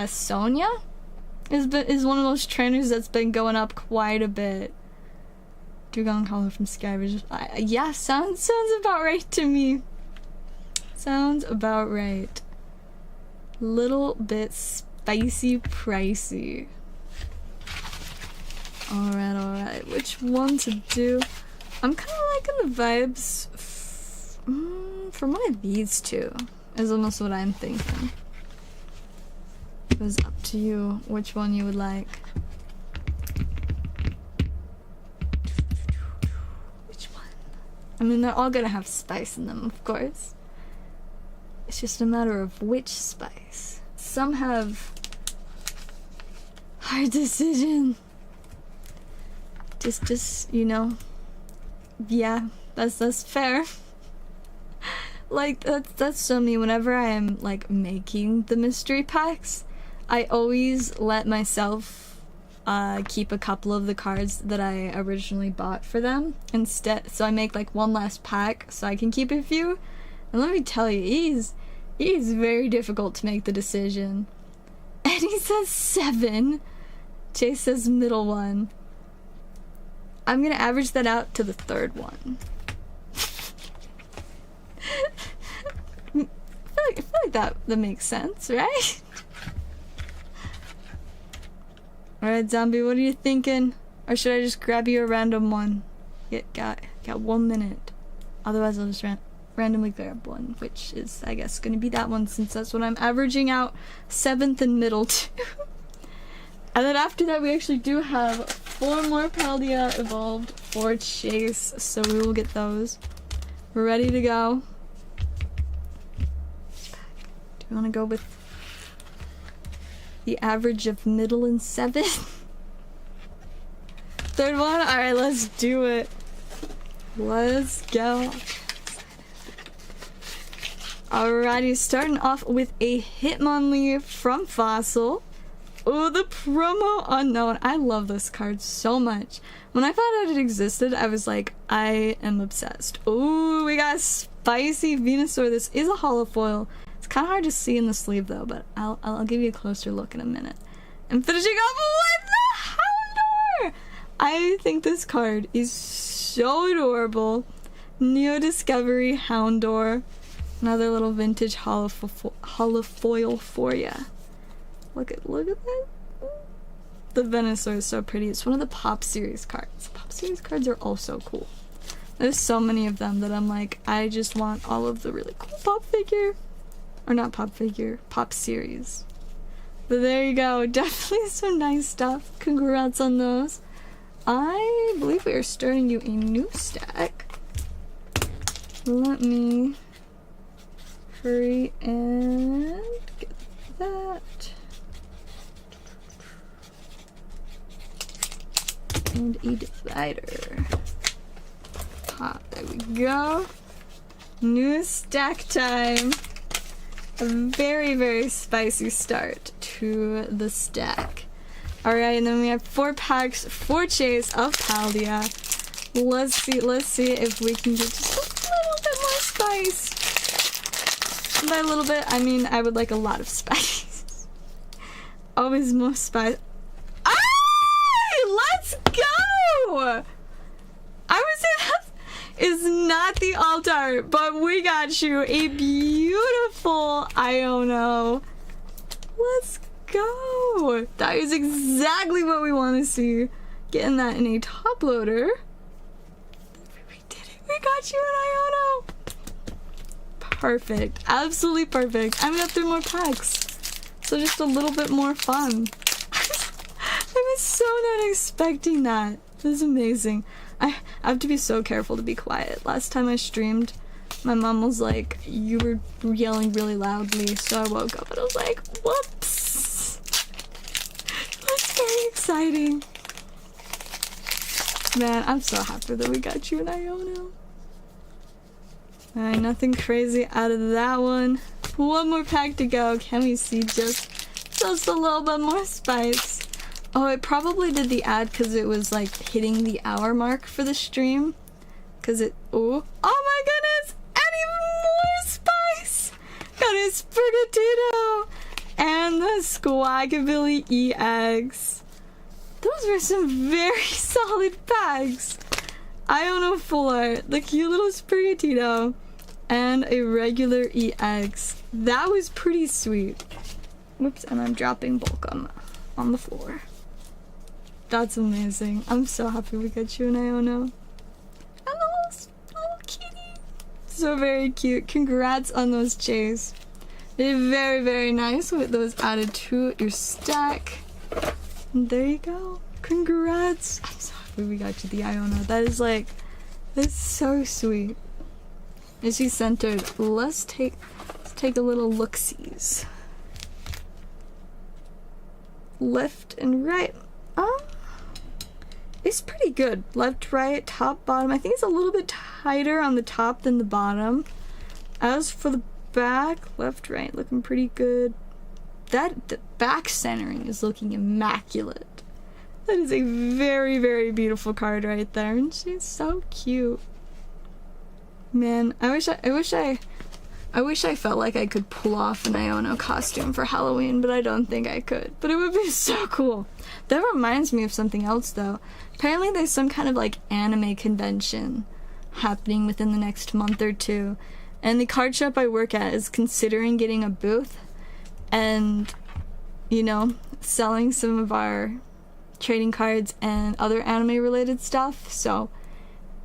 Sonya is one of those trainers that's been going up quite a bit. Dugong Hollow from Skyridge. Yeah, sounds about right to me. Sounds about right. Little bit spicy pricey. Alright. Which one to do? I'm kind of liking the vibes from one of these two. Is almost what I'm thinking. It was up to you which one you would like. Which one? I mean, they're all gonna have spice in them, of course. It's just a matter of which spice. Some have hard decision. Just you know. Yeah, that's fair. Like that's so me. Whenever I am like making the mystery packs, I always let myself keep a couple of the cards that I originally bought for them instead. So I make like one last pack so I can keep a few. And let me tell you, he's very difficult to make the decision. And he says 7. Chase says middle one. I'm gonna average that out to the third one. I feel like that makes sense, right? Alright, zombie, what are you thinking? Or should I just grab you a random one? Got 1 minute. Otherwise I'll just randomly grab one, which is, I guess, gonna be that one since that's what I'm averaging out 7th and middle to. And then after that we actually do have 4 more Paldea evolved for Chase, so we will get those. We're ready to go. Do you want to go with the average of middle and 7? Third one? Alright, let's do it. Let's go. Alrighty, starting off with a Hitmonlee from Fossil. Oh, the promo unknown. I love this card so much. When I found out it existed, I was like, I am obsessed. Oh, we got spicy Venusaur. This is a holofoil. It's kind of hard to see in the sleeve though, but I'll give you a closer look in a minute. And finishing off with the Houndour! I think this card is so adorable. Neo Discovery Houndour. Another little vintage holofoil for ya. Look at that. The Venusaur is so pretty. It's one of the Pop Series cards. Pop Series cards are also cool. There's so many of them that I'm like, I just want all of the really cool Pop figure. Or not Pop figure, Pop Series. But there you go. Definitely some nice stuff. Congrats on those. I believe we are starting you a new stack. Let me hurry and get that. And a divider. There we go. New stack time. A very, very spicy start to the stack. Alright, and then we have 4 packs for Chase of Paldea. Let's see if we can get just a little bit more spice. And by a little bit, I mean I would like a lot of spice. Always more spice. Let's go! I would say that is not the alt art, but we got you a beautiful Iono. Let's go! That is exactly what we want to see. Getting that in a top loader. We did it. We got you an Iono. perfect. Absolutely perfect. I'm gonna 3 more packs. So just a little bit more fun. I was so not expecting that. This is amazing. I have to be so careful to be quiet. Last time I streamed, my mom was like, you were yelling really loudly, so I woke up and I was like, whoops. That's very exciting. Man, I'm so happy that we got you an Iono. Alright, nothing crazy out of that one. 1 more pack to go. Can we see just a little bit more spice? Oh, it probably did the ad because it was like hitting the hour mark for the stream. Cause it, oh my goodness! And even more spice! Got a Sprigatito! And the Squagabilly EX. Those were some very solid packs. Iono full art, the cute little Sprigatito, and a regular EX. That was pretty sweet. Whoops, and I'm dropping bulk on the floor. That's amazing. I'm so happy we got you an Iono. And a little kitty. So very cute. Congrats on those Jays. They're very, very nice with those added to your stack. And there you go. Congrats. I'm so happy we got you the Iono. That is like, that's so sweet. Is she centered? Let's take a little look-sees. Left and right. It's pretty good. Left, right, top, bottom. I think it's a little bit tighter on the top than the bottom. As for the back, left, right, looking pretty good. The back centering is looking immaculate. That is a very, very beautiful card right there, and she's so cute. Man, I wish I felt like I could pull off an Iono costume for Halloween, but I don't think I could. But it would be so cool. That reminds me of something else, though. Apparently there's some kind of, like, anime convention happening within the next month or 2. And the card shop I work at is considering getting a booth and, you know, selling some of our trading cards and other anime-related stuff. So,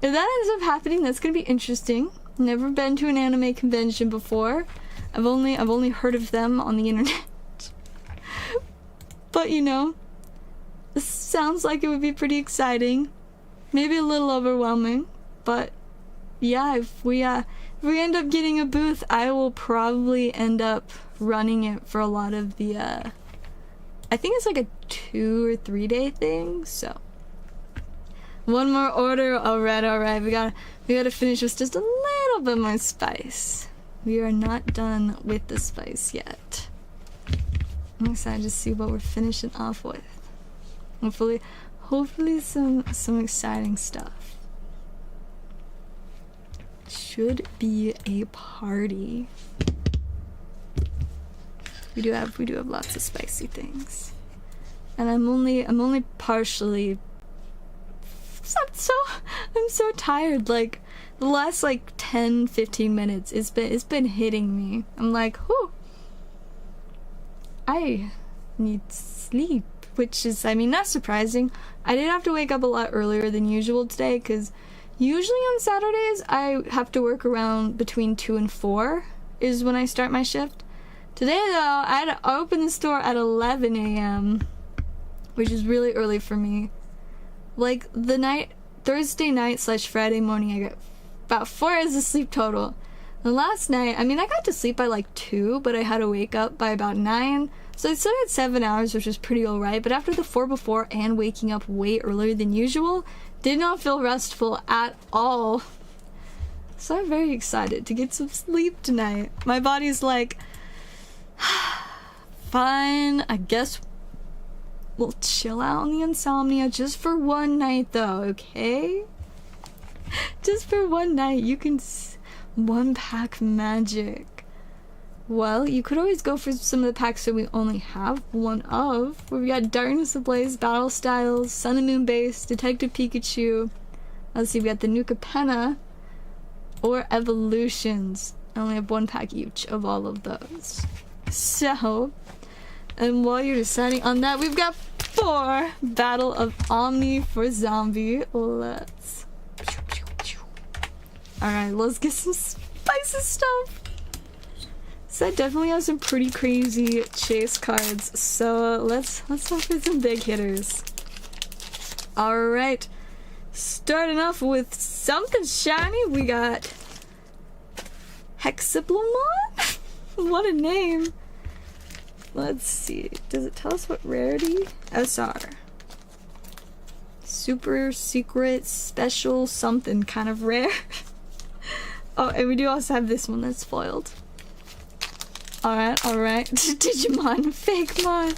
if that ends up happening, that's gonna be interesting. Never been to an anime convention before. I've only heard of them on the internet. But you know, this sounds like it would be pretty exciting. Maybe a little overwhelming, but yeah, if we end up getting a booth, I will probably end up running it for a lot of the I think it's like a 2 or 3 day thing, so 1 more order. Alright, we gotta finish with just a little bit more spice. We are not done with the spice yet. I'm excited to see what we're finishing off with. Hopefully some exciting stuff. Should be a party. We do have lots of spicy things. And I'm only partially, I'm so tired. Like the last like 10-15 minutes it's been hitting me. I'm like, whew, I need sleep, which is, I mean, not surprising. I did have to wake up a lot earlier than usual today, because usually on Saturdays I have to work around between 2 and 4 is when I start my shift. Today though, I had to open the store at 11 a.m. which is really early for me. Like Thursday night / Friday morning, I got about 4 hours of sleep total. The last night, I mean, I got to sleep by like 2, but I had to wake up by about 9. So I still had 7 hours, which was pretty alright. But after the 4 before and waking up way earlier than usual, did not feel restful at all. So I'm very excited to get some sleep tonight. My body's like, fine, I guess we'll chill out on the insomnia just for 1 night though, okay? Just for 1 night, you can 1 pack magic. Well, you could always go for some of the packs that we only have 1 of. Where we got Darkness Ablaze, Battle Styles, Sun and Moon Base, Detective Pikachu. Let's see, we got the Nuka Penna or Evolutions. I only have 1 pack each of all of those. So, and while you're deciding on that, we've got 4 Battle of Omni for Zombie. Alright, let's get some spicy stuff. Set definitely has some pretty crazy chase cards, so let's hope for some big hitters. Alright, starting off with something shiny, we got Hexablomon? What a name! Let's see, does it tell us what rarity? SR. Super secret, special, something kind of rare. Oh, and we do also have this one that's foiled. Alright. Digimon, Fakemon.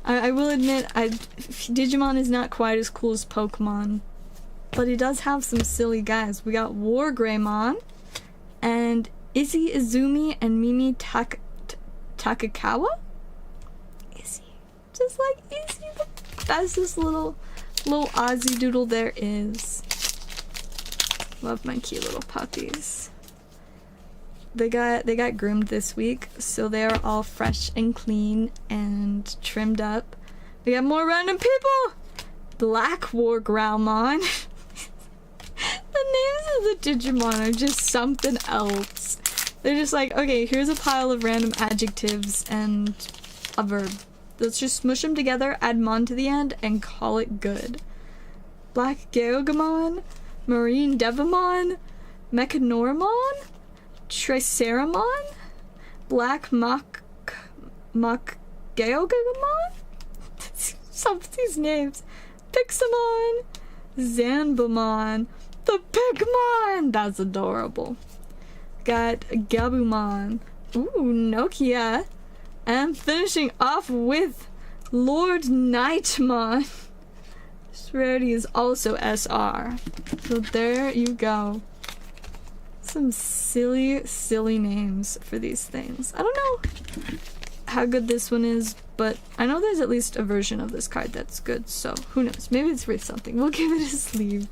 I will admit, Digimon is not quite as cool as Pokemon, but it does have some silly guys. We got Wargreymon, and Izzy Izumi, and Mimi Takakawa? Izzy. Just like Izzy, the bestest little Aussie doodle there is. Love my cute little puppies. They got groomed this week, so they are all fresh and clean and trimmed up. We got more random people! Black Wargrowlmon. The names of the Digimon are just something else. They're just like, okay, here's a pile of random adjectives and a verb. Let's just smush them together, add mon to the end, and call it good. Black Geogamon, Marine Devamon, Mechanormon, Triceramon, Black Geogamon? Some of these names. Pixamon, Zanbamon, the Pigmon! That's adorable. Got Gabumon, ooh, Nokia, and finishing off with Lord Nightmon. This rarity is also SR. So there you go. Some silly names for these things. I don't know how good this one is, but I know there's at least a version of this card that's good, so who knows? Maybe it's worth something. We'll give it a sleeve.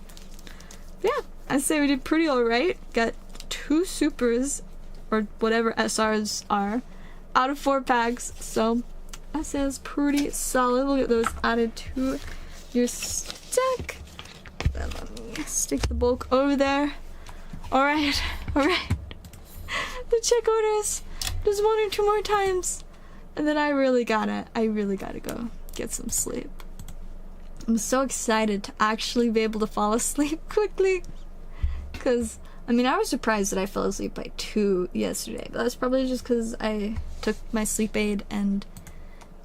But yeah, I'd say we did pretty alright. Got 2 supers, or whatever SRs are, out of 4 packs, so I say it's pretty solid. We'll get those added to your stack. Then let me stick the bulk over there. Alright. The check orders. Just 1 or 2 more times. And then I really gotta go get some sleep. I'm so excited to actually be able to fall asleep quickly. Cause, I mean, I was surprised that I fell asleep by 2 yesterday. But that's probably just cause I took my sleep aid and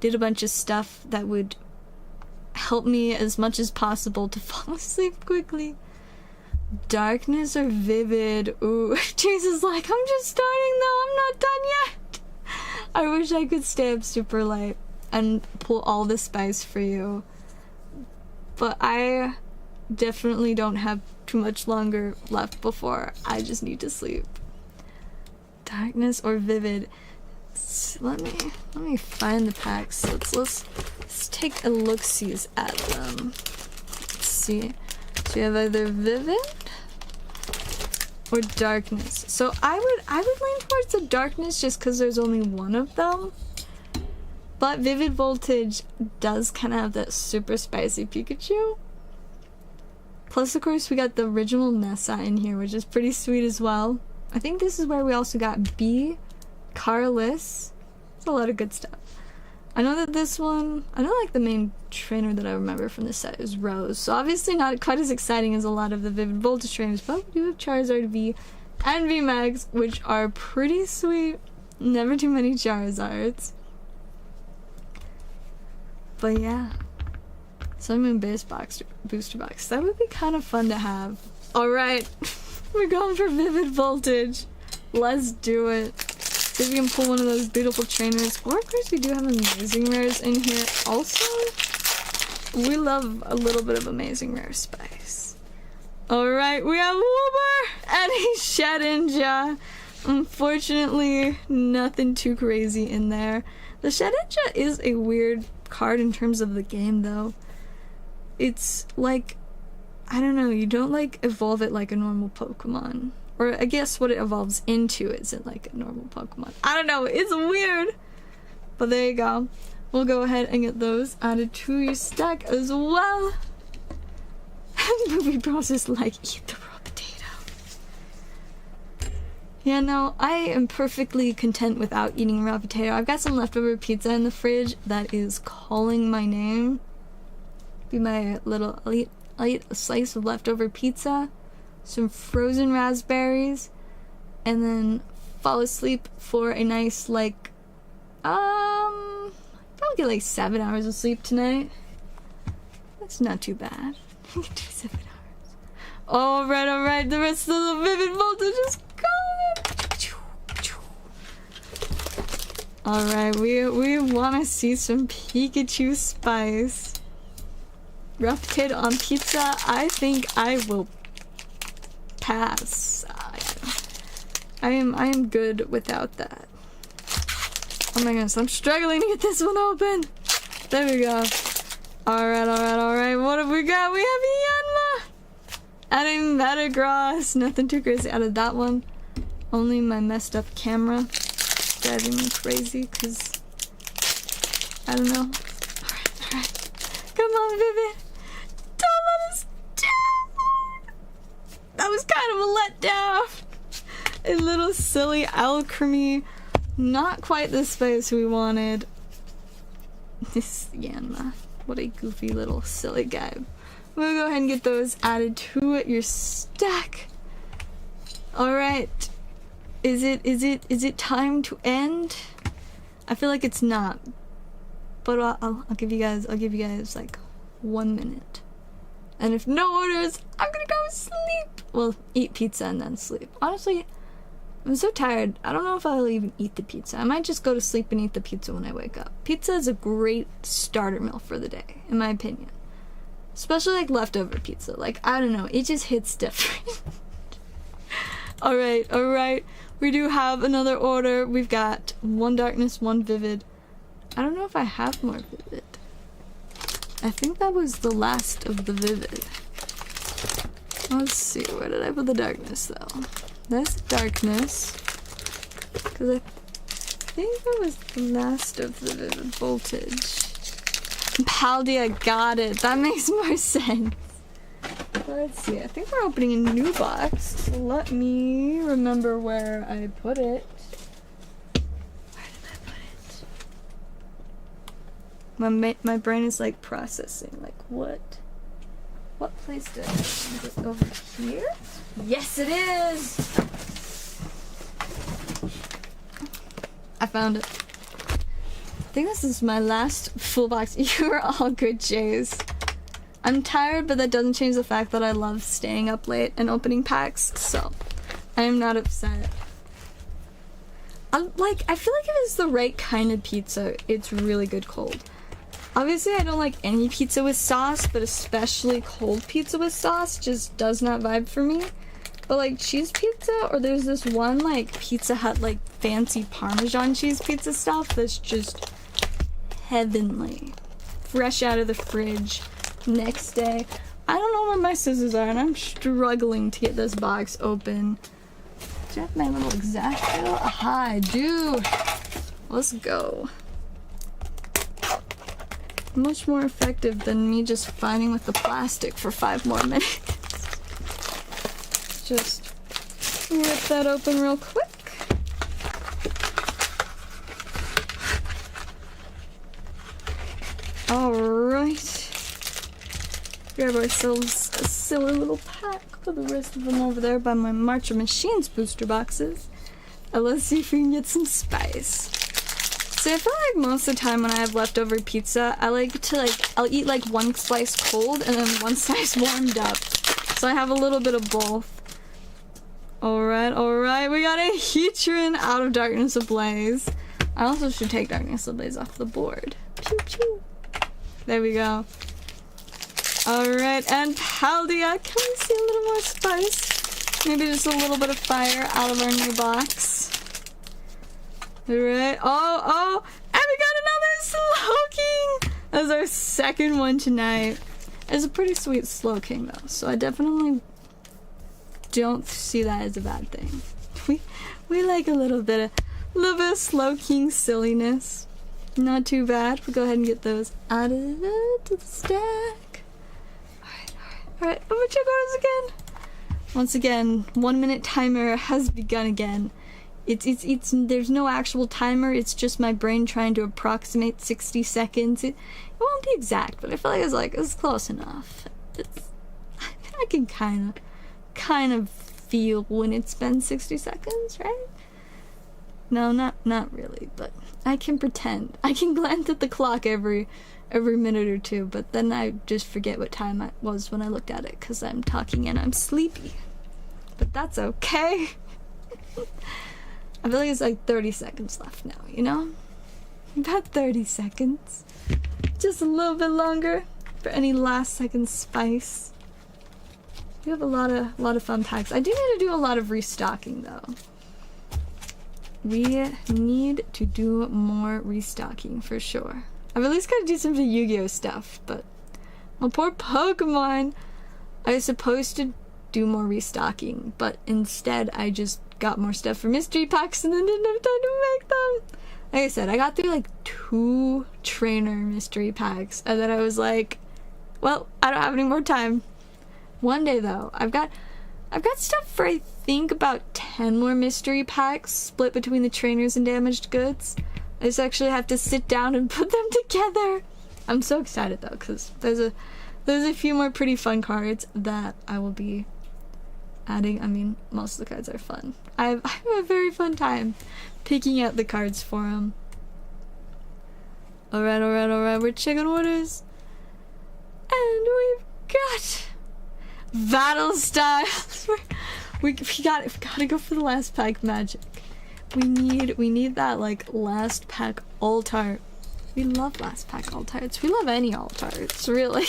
did a bunch of stuff that would help me as much as possible to fall asleep quickly. Darkness or Vivid? Ooh, Jesus, like, I'm just starting though, I'm not done yet! I wish I could stay up super late and pull all the spice for you. But I definitely don't have too much longer left before I just need to sleep. Darkness or Vivid? Let me find the packs. Let's take a look-sees at them. Let's see. So you have either Vivid or Darkness. So I would lean towards the Darkness just because there's only one of them. But Vivid Voltage does kind of have that super spicy Pikachu. Plus, of course, we got the original Nessa in here, which is pretty sweet as well. I think this is where we also got B, Carlis. It's a lot of good stuff. I know that this one, I know like the main trainer that I remember from this set is Rose, so obviously not quite as exciting as a lot of the Vivid Voltage trainers, but we do have Charizard V and VMAX, which are pretty sweet. Never too many Charizards. But yeah. Sun Moon Base Box Booster Box. That would be kind of fun to have. Alright. We're going for Vivid Voltage. Let's do it. See if we can pull one of those beautiful trainers. Or of course we do have amazing rares in here. Also, we love a little bit of amazing rare spice. Alright, we have Wooper and a Shedinja. Unfortunately, nothing too crazy in there. The Shedinja is a weird card in terms of the game though. It's like, I don't know, you don't like evolve it like a normal Pokemon. Or I guess what it evolves into isn't like a normal Pokemon. I don't know, it's weird. But there you go. We'll go ahead and get those added to your stack as well. Movie Bros is like, eat the raw potato. Yeah, no, I am perfectly content without eating raw potato. I've got some leftover pizza in the fridge that is calling my name. Be my little, I'll eat a slice of leftover pizza, some frozen raspberries, and then fall asleep for a nice, like, probably get like 7 hours of sleep tonight. That's not too bad. You can do 7 hours. Alright, the rest of the vivid voltage is gone! Alright, we wanna see some Pikachu spice. Raw potato on pizza, I think I will pass. I am good without that. Oh my goodness, I'm struggling to get this one open. There we go. Alright. What have we got? We have Yanma! Adding Metagross. Nothing too crazy out of that one. Only my messed up camera driving me crazy, because I don't know. Alright. Come on, Vivid. Don't let us down! That was kind of a letdown. A little silly alchemy. Not quite the spice we wanted. This Yanma. What a goofy little silly guy. We'll go ahead and get those added to your stack. Alright. Is it time to end? I feel like it's not. But I'll give you guys like 1 minute. And if no orders, I'm gonna go sleep. Well, eat pizza and then sleep. Honestly, I'm so tired. I don't know if I'll even eat the pizza. I might just go to sleep and eat the pizza when I wake up. Pizza is a great starter meal for the day, in my opinion. Especially like leftover pizza. Like, I don't know, it just hits different. Alright. We do have another order. We've got 1 darkness, 1 vivid. I don't know if I have more vivid. I think that was the last of the vivid. Let's see, where did I put the darkness though? That's darkness. Because I think that was the last of the vivid voltage. Paldea, got it. That makes more sense. Let's see, I think we're opening a new box. So let me remember where I put it. Where did I put it? My brain is like processing. Like what place did I put it? Over here? Yes, it is! I found it. I think this is my last full box. You are all good, Jays. I'm tired, but that doesn't change the fact that I love staying up late and opening packs, so I am not upset. I feel like if it's the right kind of pizza, it's really good cold. Obviously, I don't like any pizza with sauce, but especially cold pizza with sauce just does not vibe for me. But like cheese pizza, or there's this one like Pizza Hut like fancy Parmesan cheese pizza stuff that's just heavenly. Fresh out of the fridge. Next day. I don't know where my scissors are, and I'm struggling to get this box open. Do I have my little X-Acto? Aha, I do. Let's go. Much more effective than me just fighting with the plastic for 5 more minutes. Just rip that open real quick. Alright. Grab ourselves a silly little pack. Put the rest of them over there by my March of Machines booster boxes. And let's see if we can get some spice. So I feel like most of the time when I have leftover pizza, I like to I'll eat like 1 slice cold and then 1 slice warmed up. So I have a little bit of both. Alright, we got a Heatran out of Darkness Ablaze. I also should take Darkness Ablaze off the board. Pew pew. There we go. Alright, and Paldea, can we see a little more spice? Maybe just a little bit of fire out of our new box. Alright, oh, and we got another Slowking! That's our second one tonight. It's a pretty sweet Slowking though, so I definitely don't see that as a bad thing. We like a little bit of Slowking silliness. Not too bad. We'll go ahead and get those added to the stack. Alright. I'm gonna check ours again. Once again, 1 minute timer has begun again. It's there's no actual timer, it's just my brain trying to approximate 60 seconds. It won't be exact, but I feel like it's close enough. I can kind of feel when it's been 60 seconds, right? No, not really, but I can pretend. I can glance at the clock every minute or two, but then I just forget what time it was when I looked at it because I'm talking and I'm sleepy. But that's okay. I feel like it's like 30 seconds left now, you know? About 30 seconds. Just a little bit longer for any last second spice. We have a lot of fun packs. I do need to do a lot of restocking though. We need to do more restocking for sure. I've at least got to do some of the Yu-Gi-Oh stuff, but my poor Pokemon. I was supposed to do more restocking, but instead I just got more stuff for mystery packs and then didn't have time to make them. Like I said, I got through like 2 trainer mystery packs and then I was like, well, I don't have any more time. One day though, I've got stuff for I think about 10 more mystery packs split between the trainers and damaged goods. I just actually have to sit down and put them together. I'm so excited though, because there's a few more pretty fun cards that I will be adding. I mean, most of the cards are fun. I have a very fun time picking out the cards for them. Alright, we're checking orders. And we've got Battle Styles. we gotta go for the last pack magic. We need that like last pack alt art. We love last pack alt arts. We love any alt arts, really.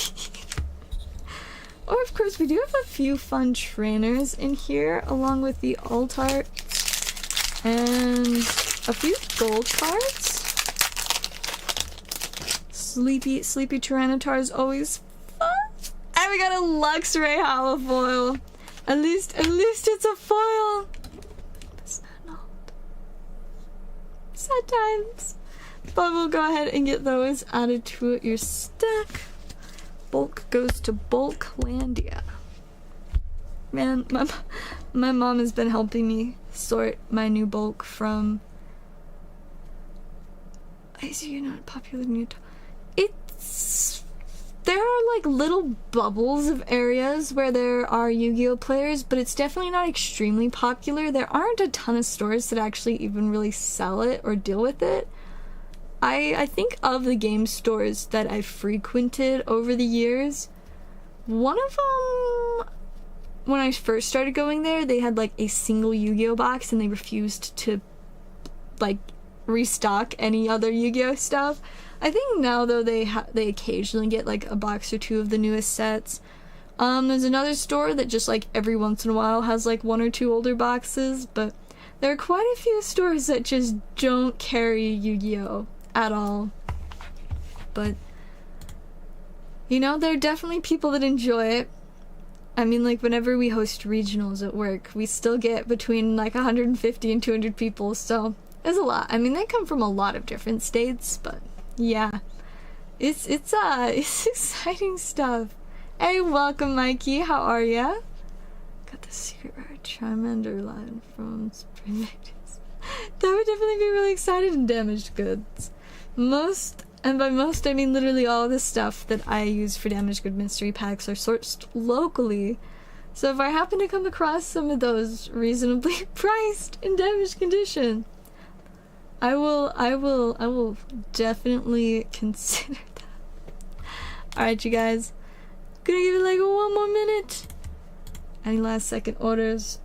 Or of course we do have a few fun trainers in here along with the alt arts and a few gold cards. Sleepy Tyranitar is always fun. And we got a Luxray holofoil. At least it's a foil. Sad times. But we'll go ahead and get those added to your stack. Bulk goes to Bulklandia. Man, my mom has been helping me sort my new bulk from... I see you're not popular in Utah. There are like little bubbles of areas where there are Yu-Gi-Oh players, but it's definitely not extremely popular. There aren't a ton of stores that actually even really sell it or deal with it. I think of the game stores that I've frequented over the years, one of them, when I first started going there, they had like a single Yu-Gi-Oh box and they refused to like restock any other Yu-Gi-Oh stuff. I think now though they occasionally get like a box or 2 of the newest sets. There's another store that just like every once in a while has like 1 or 2 older boxes, but there are quite a few stores that just don't carry Yu-Gi-Oh at all. But you know, there are definitely people that enjoy it. I mean, like whenever we host regionals at work, we still get between like 150 and 200 people, so it's a lot. I mean, they come from a lot of different states, but yeah, it's exciting stuff. Hey, welcome, Mikey. How are ya? Got the secret rare Charmander line from Spring Mages. That would definitely be really excited in damaged goods. Most, and by most I mean literally all the stuff that I use for damaged good mystery packs are sourced locally. So if I happen to come across some of those reasonably priced in damaged condition, I will definitely consider that. Alright, you guys. Gonna give it like 1 more minute. Any last second orders?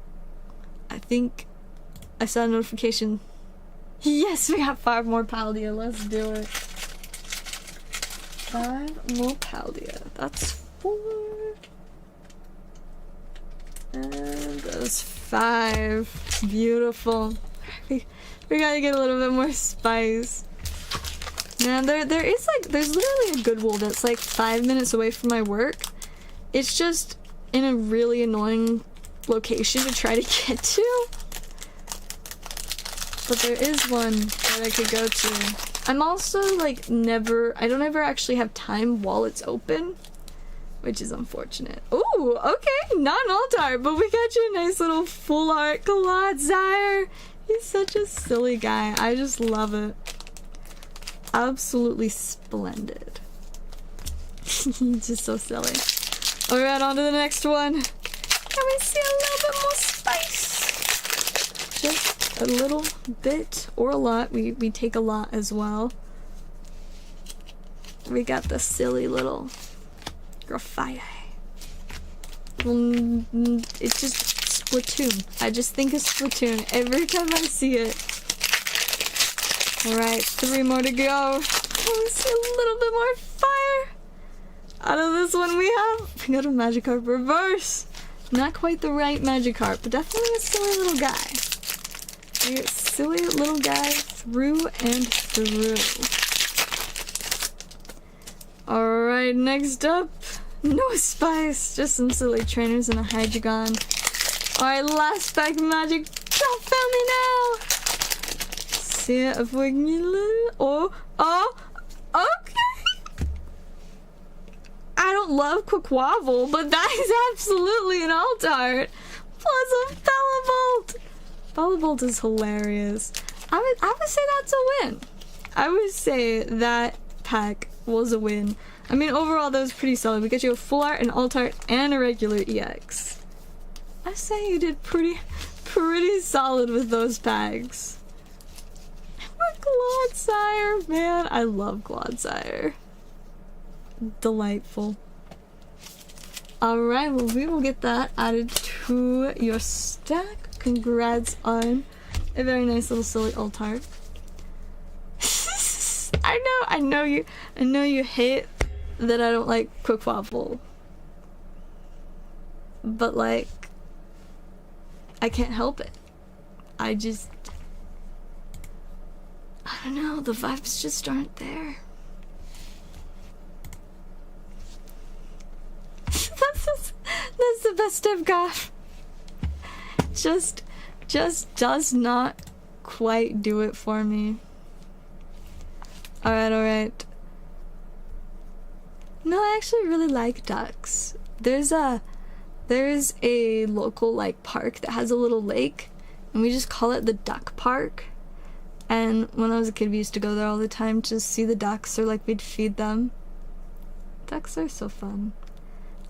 I think I saw a notification. Yes, we got 5 more Paldea. Let's do it. 5 more Paldea. That's 4. And that's 5. Beautiful. We gotta get a little bit more spice. Man, there's literally a Goodwill that's like 5 minutes away from my work. It's just in a really annoying location to try to get to. But there is one that I could go to. I'm also like I don't ever actually have time while it's open. which is unfortunate. Ooh, okay, not an alt art, but we got you a nice little full art Clodsire. He's such a silly guy. I just love it. Absolutely splendid. He's just so silly. Alright, on to the next one. Can we see a little bit more spice? Just a little bit or a lot. We take a lot as well. We got the silly little graphite. It's just Splatoon. I just think of Splatoon every time I see it. Alright, 3 more to go. Let's see a little bit more fire. Out of this one we got a Magikarp reverse. Not quite the right Magikarp, but definitely a silly little guy. A silly little guy through and through. Alright, next up. No spice, just some silly trainers and a Hydreigon. Alright, last pack magic. Don't fail me now. See if we can get a little. Oh, okay. I don't love Quaquaval, but that is absolutely an alt art. Plus a Bellibolt. Bellibolt is hilarious. I would say that's a win. I would say that pack was a win. I mean, overall, that was pretty solid. We got you a full art, an alt art, and a regular EX. I say you did pretty solid with those packs. But Clodsire, man, I love Clodsire. Delightful. Alright, well, we will get that added to your stack. Congrats on a very nice little silly alt art. I know you hate that I don't like Quaquaval. But like, I can't help it. I don't know, the vibes just aren't there. That's the best I've got. Just does not quite do it for me. Alright. No, I actually really like ducks. There's a local like park that has a little lake, and we just call it the duck park. And when I was a kid, we used to go there all the time to see the ducks, or like we'd feed them. Ducks are so fun.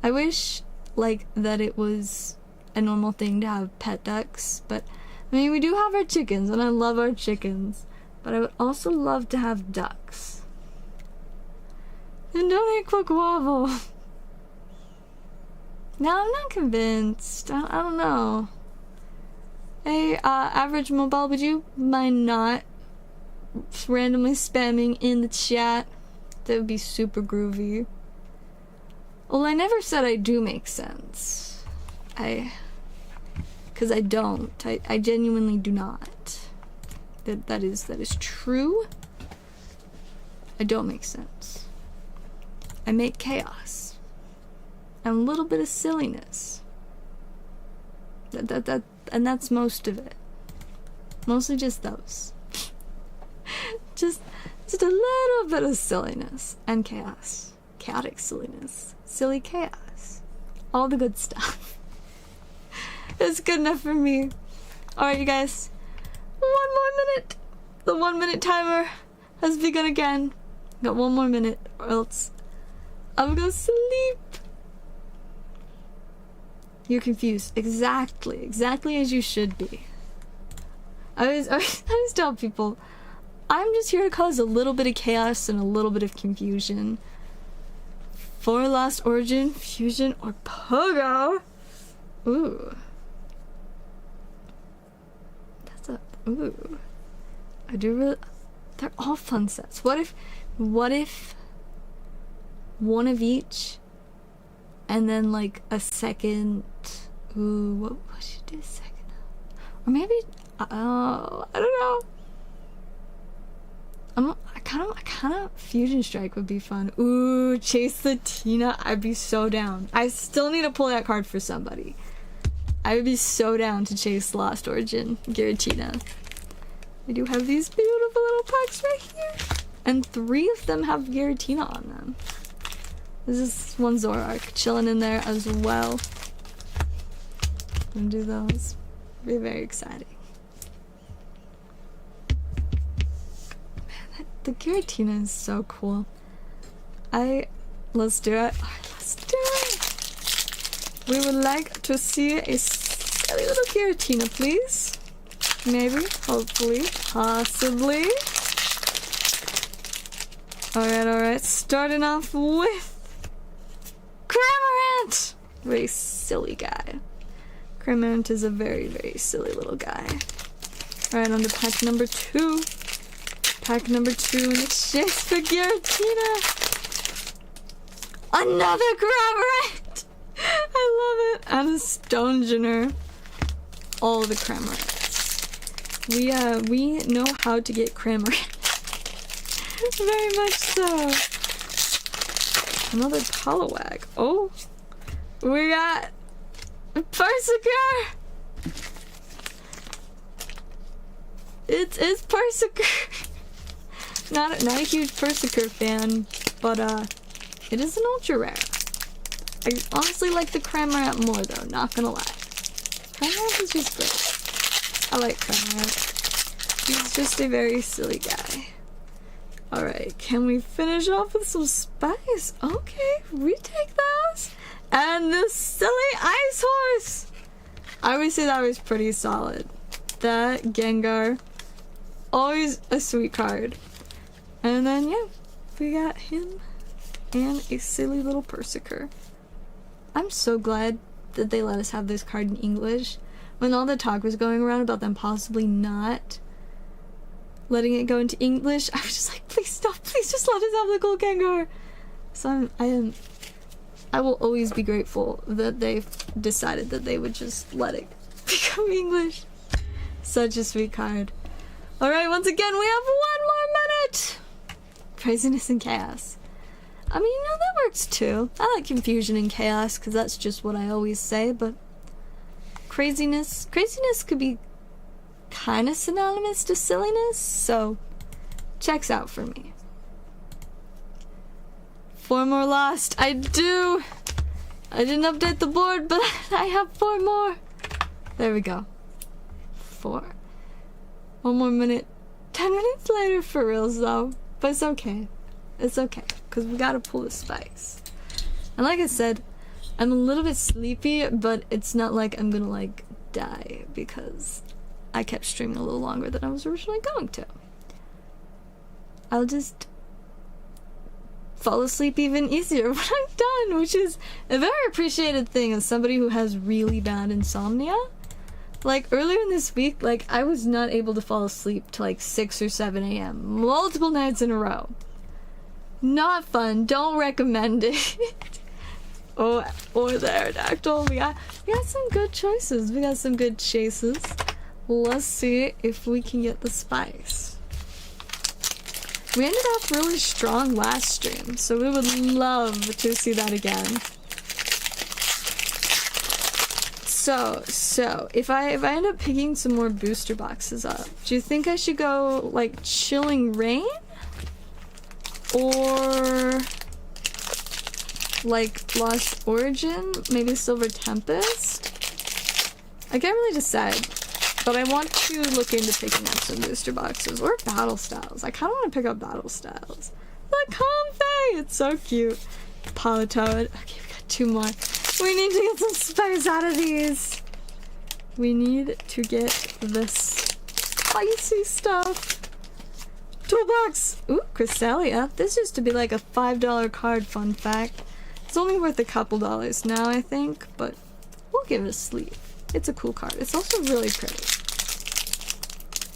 I wish like that it was a normal thing to have pet ducks, but I mean, we do have our chickens, and I love our chickens, but I would also love to have ducks. And don't eat Quaquaval. No, I'm not convinced. I don't know. Hey, Average Mobile, would you mind not randomly spamming in the chat? That would be super groovy. Well, I never said I do make sense. Because I don't. I genuinely do not. That is true. I don't make sense. I make chaos. And a little bit of silliness. And that's most of it. Mostly just those. just a little bit of silliness and chaos. Chaotic silliness. Silly chaos. All the good stuff. It's good enough for me. Alright, you guys. 1 more minute. The 1 minute timer has begun again. Got 1 more minute, or else I'm gonna sleep. You're confused. Exactly as you should be. I always tell people, I'm just here to cause a little bit of chaos and a little bit of confusion. For Lost Origin, Fusion, or Pogo. Ooh. Ooh. I do really... They're all fun sets. What if one of each, and then like a second... Ooh, what should you do second? Or maybe... I don't know. I kind of Fusion Strike would be fun. Ooh, Chase the Tina. I'd be so down. I still need to pull that card for somebody. I would be so down to chase Lost Origin Giratina. We do have these beautiful little packs right here. And 3 of them have Giratina on them. This is one Zoroark chilling in there as well. Gonna do those. Be very exciting. Man, the Giratina is so cool. Let's do it. Let's do it. We would like to see a silly little Giratina, please. Maybe, hopefully, possibly. Alright. Starting off with Cramorant! Very silly guy. Cramorant is a very, very silly little guy. Alright, on to pack number 2. Pack number 2 in exchange for Giratina. Another Cramorant! I love it. And a Stonjourner. All the Cramorants. We know how to get Cramorant. Very much so. Another Poliwag. Oh, we got Persiker. It's Persiker. Not a huge Persiker fan, but it is an ultra rare. I honestly like the Cramorant more though. Not gonna lie. Cramorant is just great. I like Cramorant. He's just a very silly guy. Alright, can we finish off with some spice? Okay, we take those. And the silly ice horse! I would say that was pretty solid. That Gengar, always a sweet card. And then, yeah, we got him and a silly little Persiker. I'm so glad that they let us have this card in English. When all the talk was going around about them possibly not letting it go into English, I was just like, please stop, please just let us have the cool Gengar. So I will always be grateful that they've decided that they would just let it become English. Such a sweet card. Alright, once again, we have 1 more minute. Craziness and chaos. I mean, you know, that works too. I like confusion and chaos because that's just what I always say, but craziness could be kind of synonymous to silliness, so checks out for me. 4 more lost. I didn't update the board, but I have 4 more. There we go. 4. 1 more minute. 10 minutes later for reals though, but it's okay. It's okay, because we gotta pull the spice. And like I said, I'm a little bit sleepy, but it's not like I'm gonna like die because I kept streaming a little longer than I was originally going to. I'll just fall asleep even easier when I'm done, which is a very appreciated thing as somebody who has really bad insomnia. Like earlier in this week, like I was not able to fall asleep till like 6 or 7 a.m. multiple nights in a row. Not fun. Don't recommend it. Or the Aerodactyl. We got some good choices. We got some good chases. Let's see if we can get the spice. We ended off really strong last stream, so we would love to see that again. So if I end up picking some more booster boxes up, do you think I should go like Chilling Rain? Or like Lost Origin? Maybe Silver Tempest? I can't really decide. But I want to look into picking up some booster boxes or battle styles. I kind of want to pick up battle styles. The Comfey! It's so cute. Politoed. Okay, we got 2 more. We need to get some spice out of these. We need to get this spicy stuff. Toolbox! Ooh, Cresselia. This used to be like a $5 card, fun fact. It's only worth a couple dollars now, I think, but we'll give it a sleeve. It's a cool card. It's also really pretty.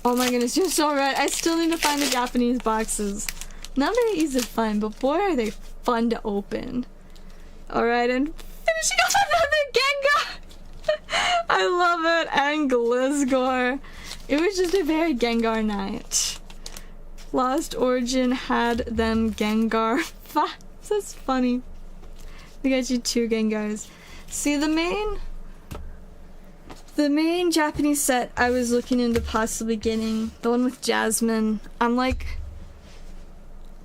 Oh my goodness, you're so right. I still need to find the Japanese boxes. Not very easy to find, but boy are they fun to open. Alright, and finishing off another Gengar! I love it. And Gliscor. It was just a very Gengar night. Lost Origin had them Gengar. That's funny. We got you 2 Gengars. See, the main Japanese set I was looking into possibly getting, the one with Jasmine, I'm like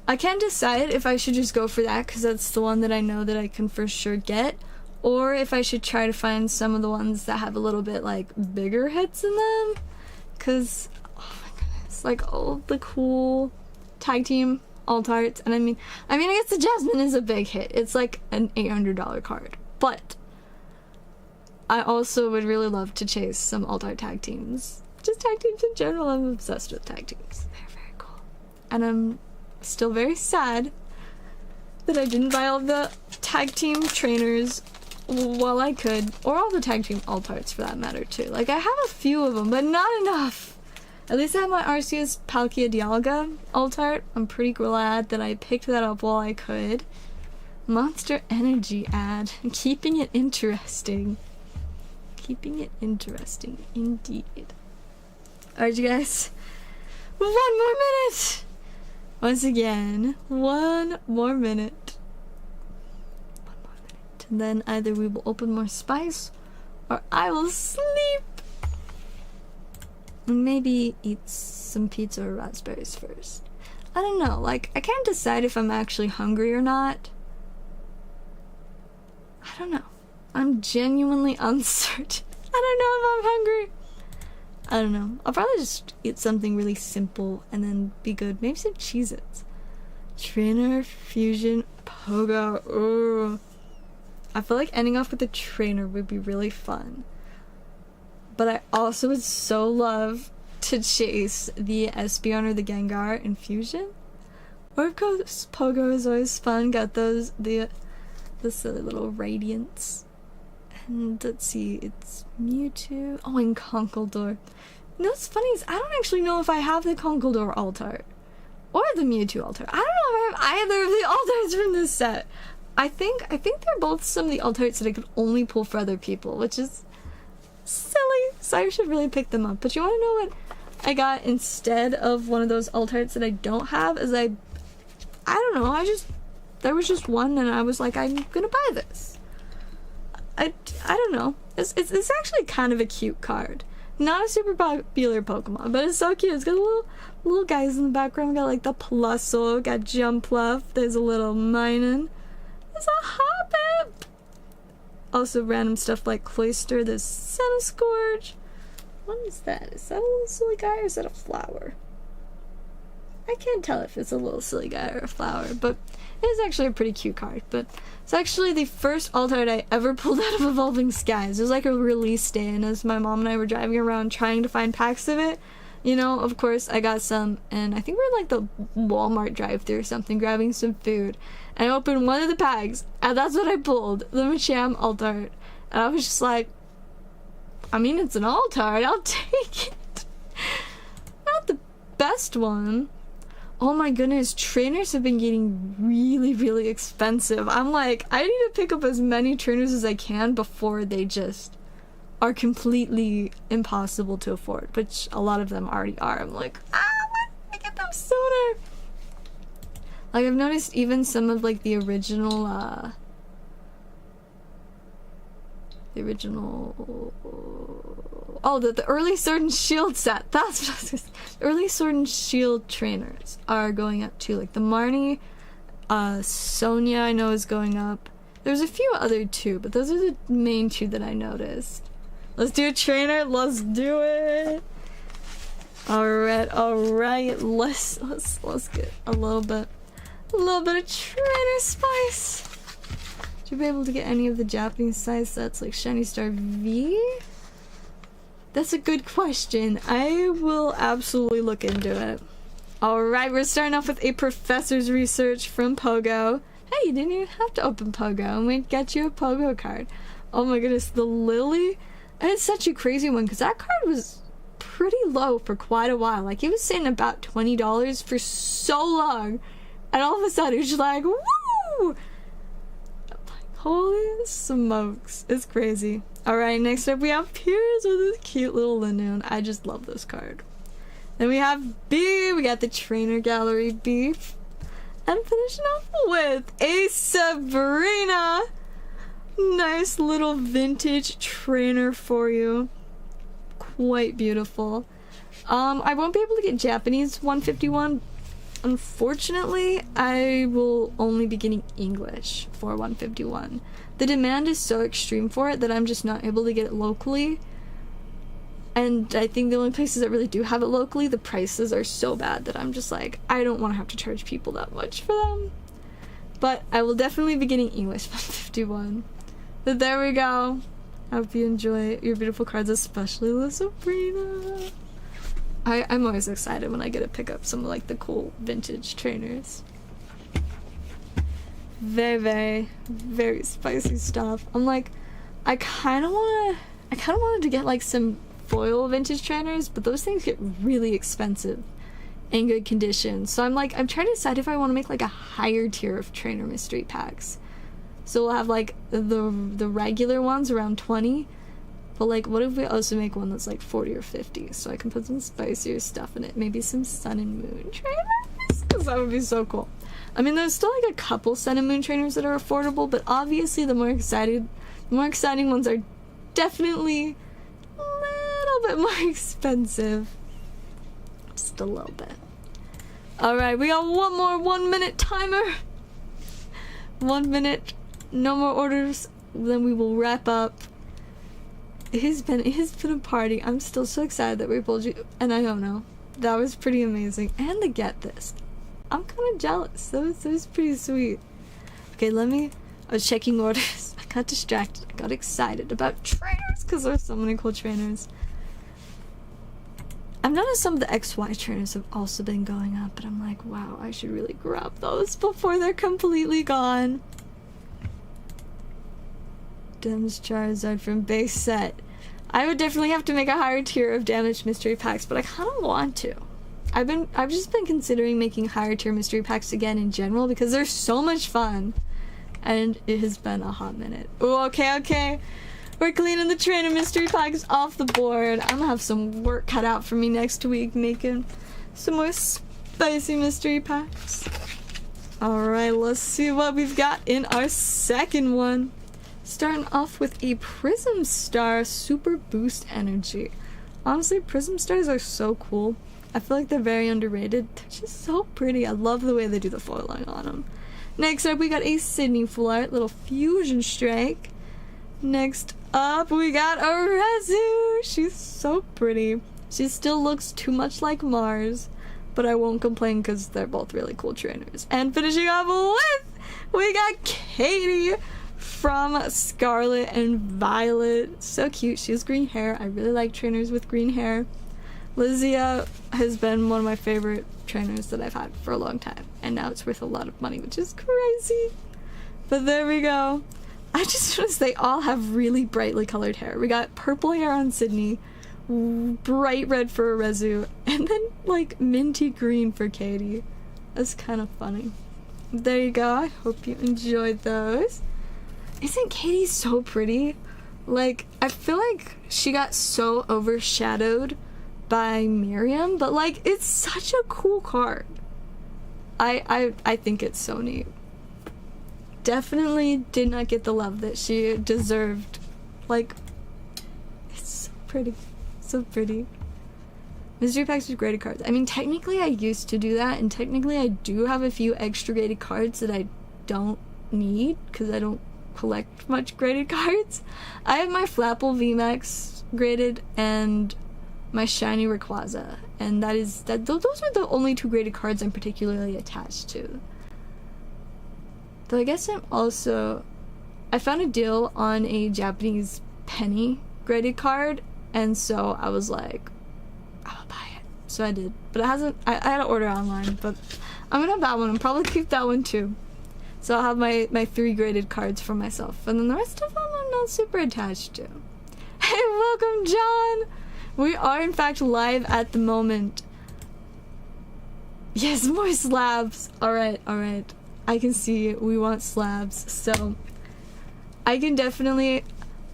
I can't decide if I should just go for that because that's the one that I know that I can for sure get, or if I should try to find some of the ones that have a little bit like bigger hits in them, because oh my goodness, like all the cool tag team alt arts. And I mean I guess the Jasmine is a big hit. It's like an $800 card, but I also would really love to chase some alt art tag teams. Just tag teams in general. I'm obsessed with tag teams. They're very cool. And I'm still very sad that I didn't buy all the tag team trainers while I could, or all the tag team alt arts for that matter too. Like, I have a few of them, but not enough. At least I have my Arceus Palkia Dialga alt art. I'm pretty glad that I picked that up while I could. Monster Energy ad. Keeping it interesting. Keeping it interesting indeed. Alright, you guys. 1 more minute! Once again, 1 more minute. 1 more minute. And then either we will open more spice, or I will sleep. And maybe eat some pizza or raspberries first. I don't know, like, I can't decide if I'm actually hungry or not. I don't know. I'm genuinely uncertain. I don't know if I'm hungry. I don't know. I'll probably just eat something really simple and then be good. Maybe some Cheez-Its. Trainer, Fusion, Pogo. Ooh. I feel like ending off with a trainer would be really fun. But I also would so love to chase the Espeon or the Gengar in Fusion. Or of course, Pogo is always fun. Got those, the silly little Radiants. And let's see, it's Mewtwo. Oh, and Conkeldurr. You know what's funny is I don't actually know if I have the Conkeldurr alt art or the Mewtwo alt art. I don't know if I have either of the alt arts from this set. I think they're both some of the alt arts that I could only pull for other people, which is silly. So I should really pick them up. But you want to know what I got instead of one of those alt arts that I don't have? Is I don't know. There was just one, and I was like, I'm gonna buy this. I don't know. It's actually kind of a cute card. Not a super popular Pokemon, but it's so cute. It's got little guys in the background. We got like the Plusle, got Jumpluff, there's a little Minun, there's a Hoppip. Also random stuff like Cloyster, there's Centiskorch. What is that? Is that a little silly guy or is that a flower? I can't tell if it's a little silly guy or a flower, but it is actually a pretty cute card. But it's actually the first alt art I ever pulled out of Evolving Skies. It was like a release day, and as my mom and I were driving around trying to find packs of it, you know, of course, I got some, and I think we were like the Walmart drive-thru or something, grabbing some food, and I opened one of the packs, and that's what I pulled, the Machamp alt art. And I was just like, I mean, it's an alt art, I'll take it. Not the best one. Oh my goodness, trainers have been getting really, really expensive. I'm like, I need to pick up as many trainers as I can before they just are completely impossible to afford, which a lot of them already are. I'm like, why didn't I get them sooner? Like, I've noticed even some of like the original the early Sword and Shield set. That's what I was gonna say. The early Sword and Shield trainers are going up too. Like the Marnie, Sonia I know is going up. There's a few other too, but those are the main two that I noticed. Let's do a trainer. Let's do it. All right. Let's get a little bit of trainer spice. Should you be able to get any of the Japanese size sets like Shiny Star V? That's a good question. I will absolutely look into it. Alright, we're starting off with a professor's research from Pogo. Hey, you didn't even have to open Pogo, and we'd get you a Pogo card. Oh my goodness, the Lily. And it's such a crazy one, because that card was pretty low for quite a while. Like, he was saying about $20 for so long. And all of a sudden, he's just like, woo! Holy smokes. It's crazy. Alright, next up we have Piers with this cute little Linoone. I just love this card. Then we have B. We got the Trainer Gallery B. And finishing off with a Sabrina. Nice little vintage trainer for you. Quite beautiful. I won't be able to get Japanese 151 unfortunately, I will only be getting English for 151. The demand is so extreme for it that I'm just not able to get it locally. And I think the only places that really do have it locally, the prices are so bad that I'm just like, I don't want to have to charge people that much for them. But I will definitely be getting English 151. But there we go. I hope you enjoy your beautiful cards, especially the Sabrina. I'm always excited when I get to pick up some of like the cool vintage trainers. Very, very, very spicy stuff. I'm like, I kind of wanted to get like some foil vintage trainers, but those things get really expensive in good condition. So I'm trying to decide if I want to make like a higher tier of trainer mystery packs. So we'll have like the regular ones around 20, but like what if we also make one that's like 40 or 50, so I can put some spicier stuff in it, maybe some sun and moon trainers, because that would be so cool. I mean, there's still like a couple sun and moon trainers that are affordable, but obviously the more exciting ones are definitely bit more expensive, just a little bit. All right, we got one more 1 minute timer. 1 minute, no more orders, then we will wrap up. It has been a party. I'm still so excited that we pulled you and Iono. That was pretty amazing. And to get this, I'm kind of jealous. That was pretty sweet. Okay, I was checking orders. I got distracted. I got excited about trainers because there's so many cool trainers. I've noticed some of the XY trainers have also been going up, but I'm like, wow, I should really grab those before they're completely gone. Damaged Charizard from base set. I would definitely have to make a higher tier of damaged mystery packs, but I kind of want to. I've just been considering making higher tier mystery packs again in general because they're so much fun, and it has been a hot minute. Oh, okay. We're cleaning the trainer mystery packs off the board. I'm gonna have some work cut out for me next week making some more spicy mystery packs. Alright, let's see what we've got in our second one. Starting off with a Prism Star Super Boost Energy. Honestly, Prism Stars are so cool. I feel like they're very underrated. They're just so pretty. I love the way they do the foiling on them. Next up, we got a Sydney Full Art Little Fusion Strike. Next up, we got a Rezu. She's so pretty. She still looks too much like Mars, but I won't complain because they're both really cool trainers. And finishing off with, we got Katie from Scarlet and Violet. So cute. She has green hair. I really like trainers with green hair. Lizia has been one of my favorite trainers that I've had for a long time, and now it's worth a lot of money, which is crazy. But there we go. I just noticed they all have really brightly colored hair. We got purple hair on Sydney, bright red for Rezu, and then like minty green for Katie. That's kind of funny. There you go. I hope you enjoyed those. Isn't Katie so pretty? Like, I feel like she got so overshadowed by Miriam, but like, it's such a cool card. I think it's so neat. Definitely did not get the love that she deserved. Like, it's so pretty. So pretty. Mystery packs with graded cards. I mean, technically I used to do that, and technically I do have a few extra graded cards that I don't need, because I don't collect much graded cards. I have my Flapple VMAX graded and my Shiny Rayquaza, and those are the only two graded cards I'm particularly attached to. Though I guess I found a deal on a Japanese penny graded card, and so I was like, I'll buy it. So I did. But it hasn't, I had to order online, but I'm gonna have that one and probably keep that one too. So I'll have my 3 graded cards for myself, and then the rest of them I'm not super attached to. Hey, welcome, John! We are in fact live at the moment. Yes, more slabs. Alright. I can see we want slabs, so I can definitely...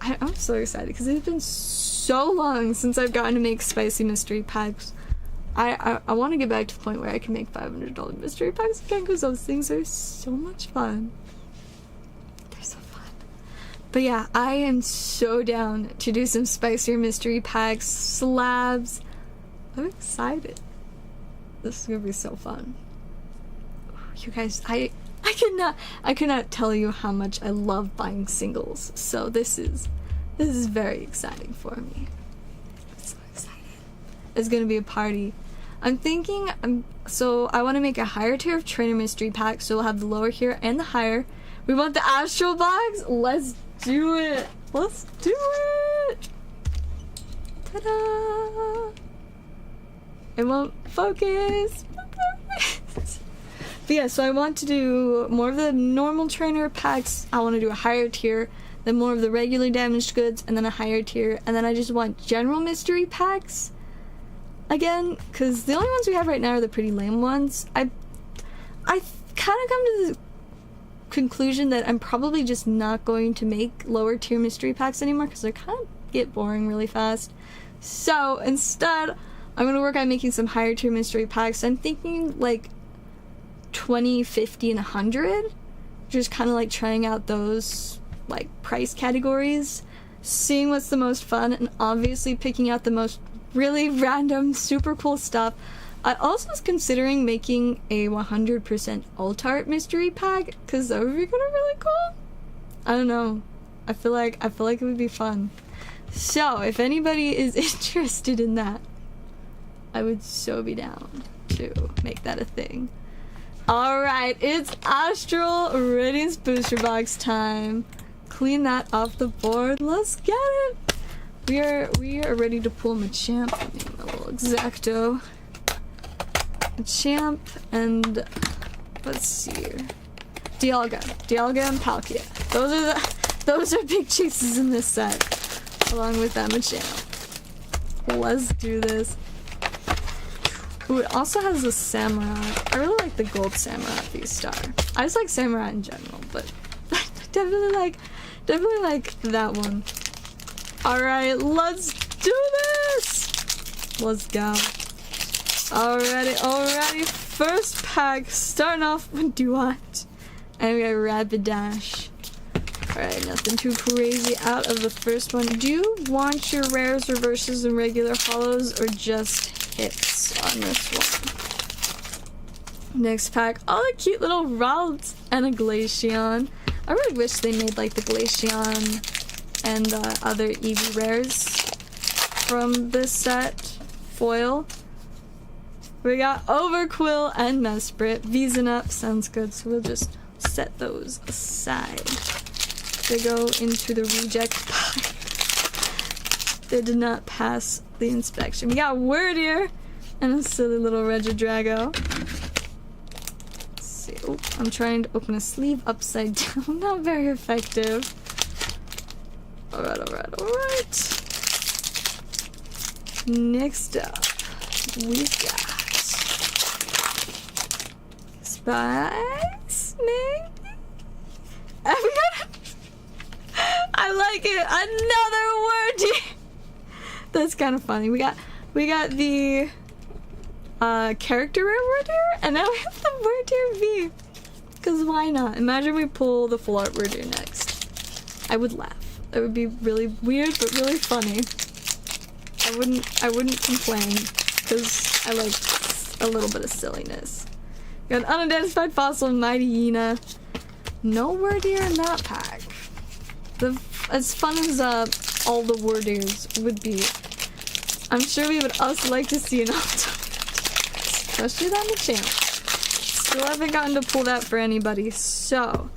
I'm so excited because it's been so long since I've gotten to make spicy mystery packs. I want to get back to the point where I can make $500 mystery packs again, because those things are so much fun. They're so fun. But yeah, I am so down to do some spicier mystery packs, slabs. I'm excited. This is gonna be so fun. You guys, I cannot tell you how much I love buying singles. So this is very exciting for me. I'm so excited. It's gonna be a party. I'm thinking, so I want to make a higher tier of trainer mystery pack, so we'll have the lower here and the higher. We want the astral box. Let's do it. Let's do it. Ta-da! It won't focus. But yeah, so I want to do more of the normal trainer packs. I want to do a higher tier, then more of the regular damaged goods, and then a higher tier, and then I just want general mystery packs again, because the only ones we have right now are the pretty lame ones. I kind of come to the conclusion that I'm probably just not going to make lower tier mystery packs anymore, because they kind of get boring really fast. So instead, I'm going to work on making some higher tier mystery packs. I'm thinking like 20, 50, and 100. Just kind of like trying out those like price categories, seeing what's the most fun, and obviously picking out the most really random, super cool stuff. I also was considering making a 100% alt art mystery pack, because that would be kind of really cool. I don't know. I feel like it would be fun. So if anybody is interested in that, I would so be down to make that a thing. Alright, it's Astral Radiance Booster Box time. Clean that off the board. Let's get it. We are ready to pull Machamp. Let me a little exacto. Machamp and let's see here. Dialga and Palkia. Those are big chases in this set. Along with that Machamp. Let's do this. Ooh, it also has the Samurai. I really like the gold Samurai V-Star. I just like Samurai in general, but definitely like that one. Alright, let's do this! Let's go. Alrighty. First pack, starting off with Duat. And we got Rapidash. Alright, nothing too crazy out of the first one. Do you want your rares, reverses, and regular hollows, or just hits on this one? Next pack, all the cute little Ralts and a Glaceon. I really wish they made like the Glaceon and other Eevee rares from this set foil. We got Overquill and Mesprit. V's up, sounds good, so we'll just set those aside. They go into the reject pile. They did not pass the inspection. We got Wordier and a silly little Regidrago. Let's see. Oh, I'm trying to open a sleeve upside down. Not very effective. Alright. Next up, we got Spice, maybe? I like it. Another Wordy. That's kind of funny. We got the character rare Wordier, and now we have the Wordier V. Because why not? Imagine we pull the full art Wordier next. I would laugh. That would be really weird, but really funny. I wouldn't complain, because I like a little bit of silliness. Got unidentified fossil and Mighty Yena. No Wordier in that pack. As fun as all the Wordiers would be, I'm sure we would also like to see an alt, especially that Machamp. Still haven't gotten to pull that for anybody, so.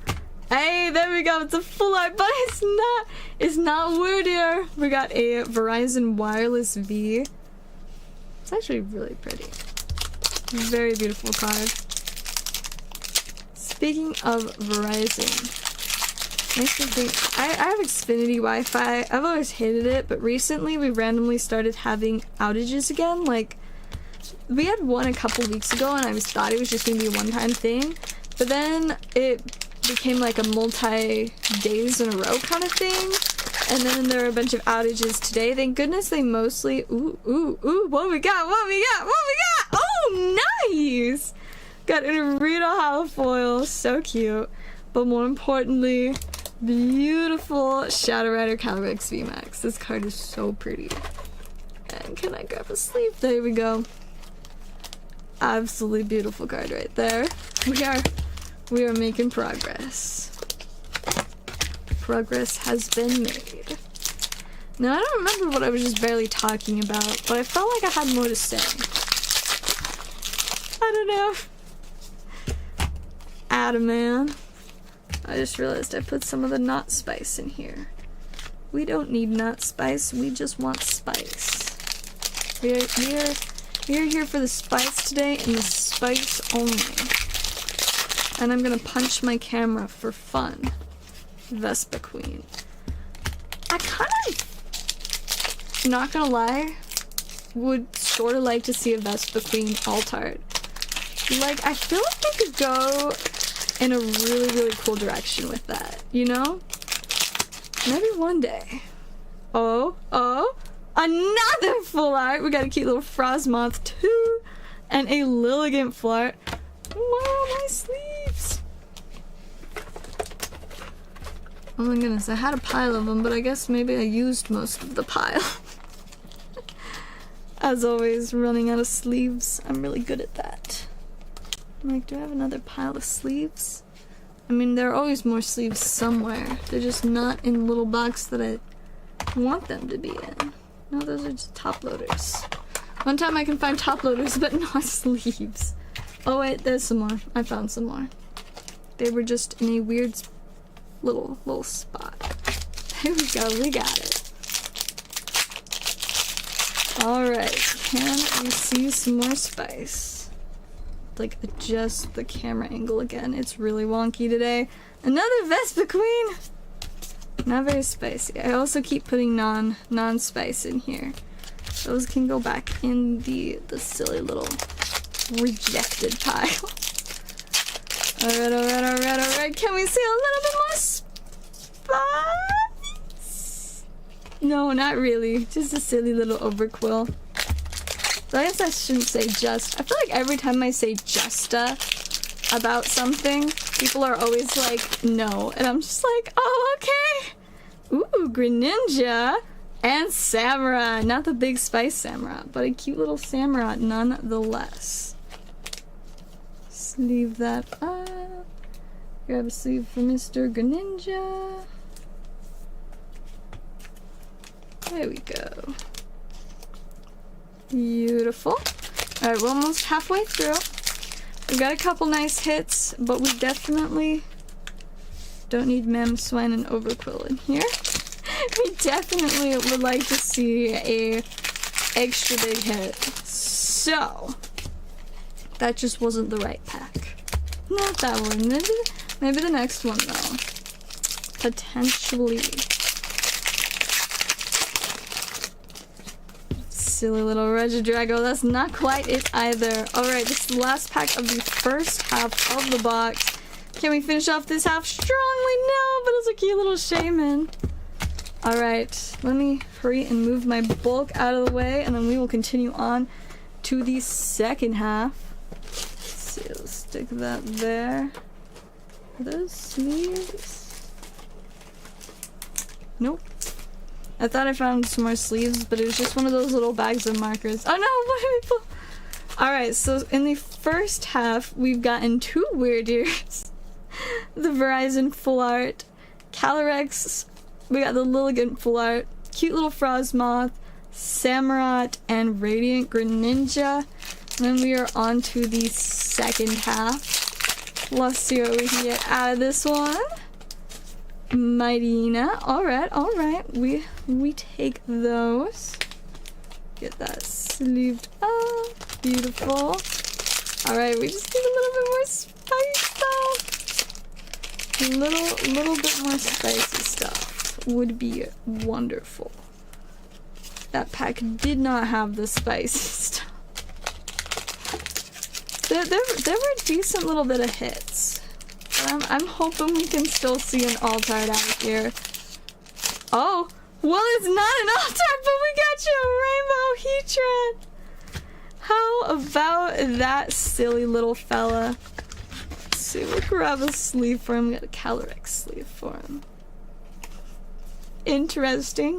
Hey, there we go. It's a full art, but it's not Wordier. We got a Verizon Wireless V. It's actually really pretty. Very beautiful card. Speaking of Verizon, makes me think, I have Xfinity Wi-Fi. I've always hated it, but recently we randomly started having outages again. Like, we had one a couple weeks ago, and I thought it was just going to be a one-time thing, but then it became like a multi-days in a row kind of thing, and then there are a bunch of outages today. Thank goodness they mostly, ooh, what we got? Oh, nice! Got a Rita Holofoil, so cute, but more importantly, beautiful Shadow Rider Calyrex VMAX. This card is so pretty. And can I grab a sleeve? There we go. Absolutely beautiful card right there. We are making progress. Progress has been made. Now, I don't remember what I was just barely talking about, but I felt like I had more to say. I don't know. Adaman. I just realized I put some of the nut spice in here. We don't need nut spice, we just want spice. We are here for the spice today, and the spice only. And I'm gonna punch my camera for fun. Vespa Queen. I kind of, not gonna lie, would sort of like to see a Vespa Queen alt-art. Like, I feel like I could go in a really, really cool direction with that, you know? Maybe one day. Oh, another full art! We got a cute little Frostmoth too, and a Lilligant full art. Wow, my sleeves! Oh my goodness, I had a pile of them, but I guess maybe I used most of the pile. As always, running out of sleeves. I'm really good at that. I'm like, do I have another pile of sleeves? I mean, there are always more sleeves somewhere. They're just not in the little box that I want them to be in. No, those are just top loaders. One time I can find top loaders, but not sleeves. Oh wait, there's some more. I found some more. They were just in a weird little spot. There we go, we got it. Alright, can we see some more spice? Like, adjust the camera angle again. It's really wonky today. Another Vespa Queen! Not very spicy. I also keep putting non-spice in here. Those can go back in the silly little rejected pile. Alright. Can we see a little bit more spice? No, not really. Just a silly little overquill. So I guess I shouldn't say just. I feel like every time I say justa about something, people are always like, no. And I'm just like, oh, okay. Ooh, Greninja and Samurott. Not the big spice Samurott, but a cute little Samurott nonetheless. Sleeve that up. Grab a sleeve for Mr. Greninja. There we go. Beautiful. Alright, we're almost halfway through. We've got a couple nice hits, but we definitely don't need Mamswine and Overquill in here. We definitely would like to see a extra big hit. So, that just wasn't the right pack. Not that one. Maybe the next one, though. Potentially. Silly little Regidrago. That's not quite it either. Alright, this is the last pack of the first half of the box. Can we finish off this half strongly? No, but it's a cute little Shaman. Alright, let me hurry and move my bulk out of the way, and then we will continue on to the second half. Let's see, let's stick that there. Are those sleeves? Nope. I thought I found some more sleeves, but it was just one of those little bags of markers. Oh no, what did we pull? Alright, so in the first half, we've gotten two weird ears. The Verizon full art, Calyrex, we got the Lilligant full art, cute little Frostmoth, Samurott, and Radiant Greninja. And then we are on to the second half. Let's see what we can get out of this one. Mightyena. Alright. We take those. Get that sleeved up. Beautiful. Alright, we just need a little bit more spice though. A little bit more spicy stuff would be wonderful. That pack did not have the spicy stuff. There were a decent little bit of hits. I'm hoping we can still see an alt-art out here. Oh, well, it's not an alt-art, but we got you a Rainbow Heatran. How about that silly little fella? Let's see, we'll grab a sleeve for him. We got a Calyrex sleeve for him. Interesting.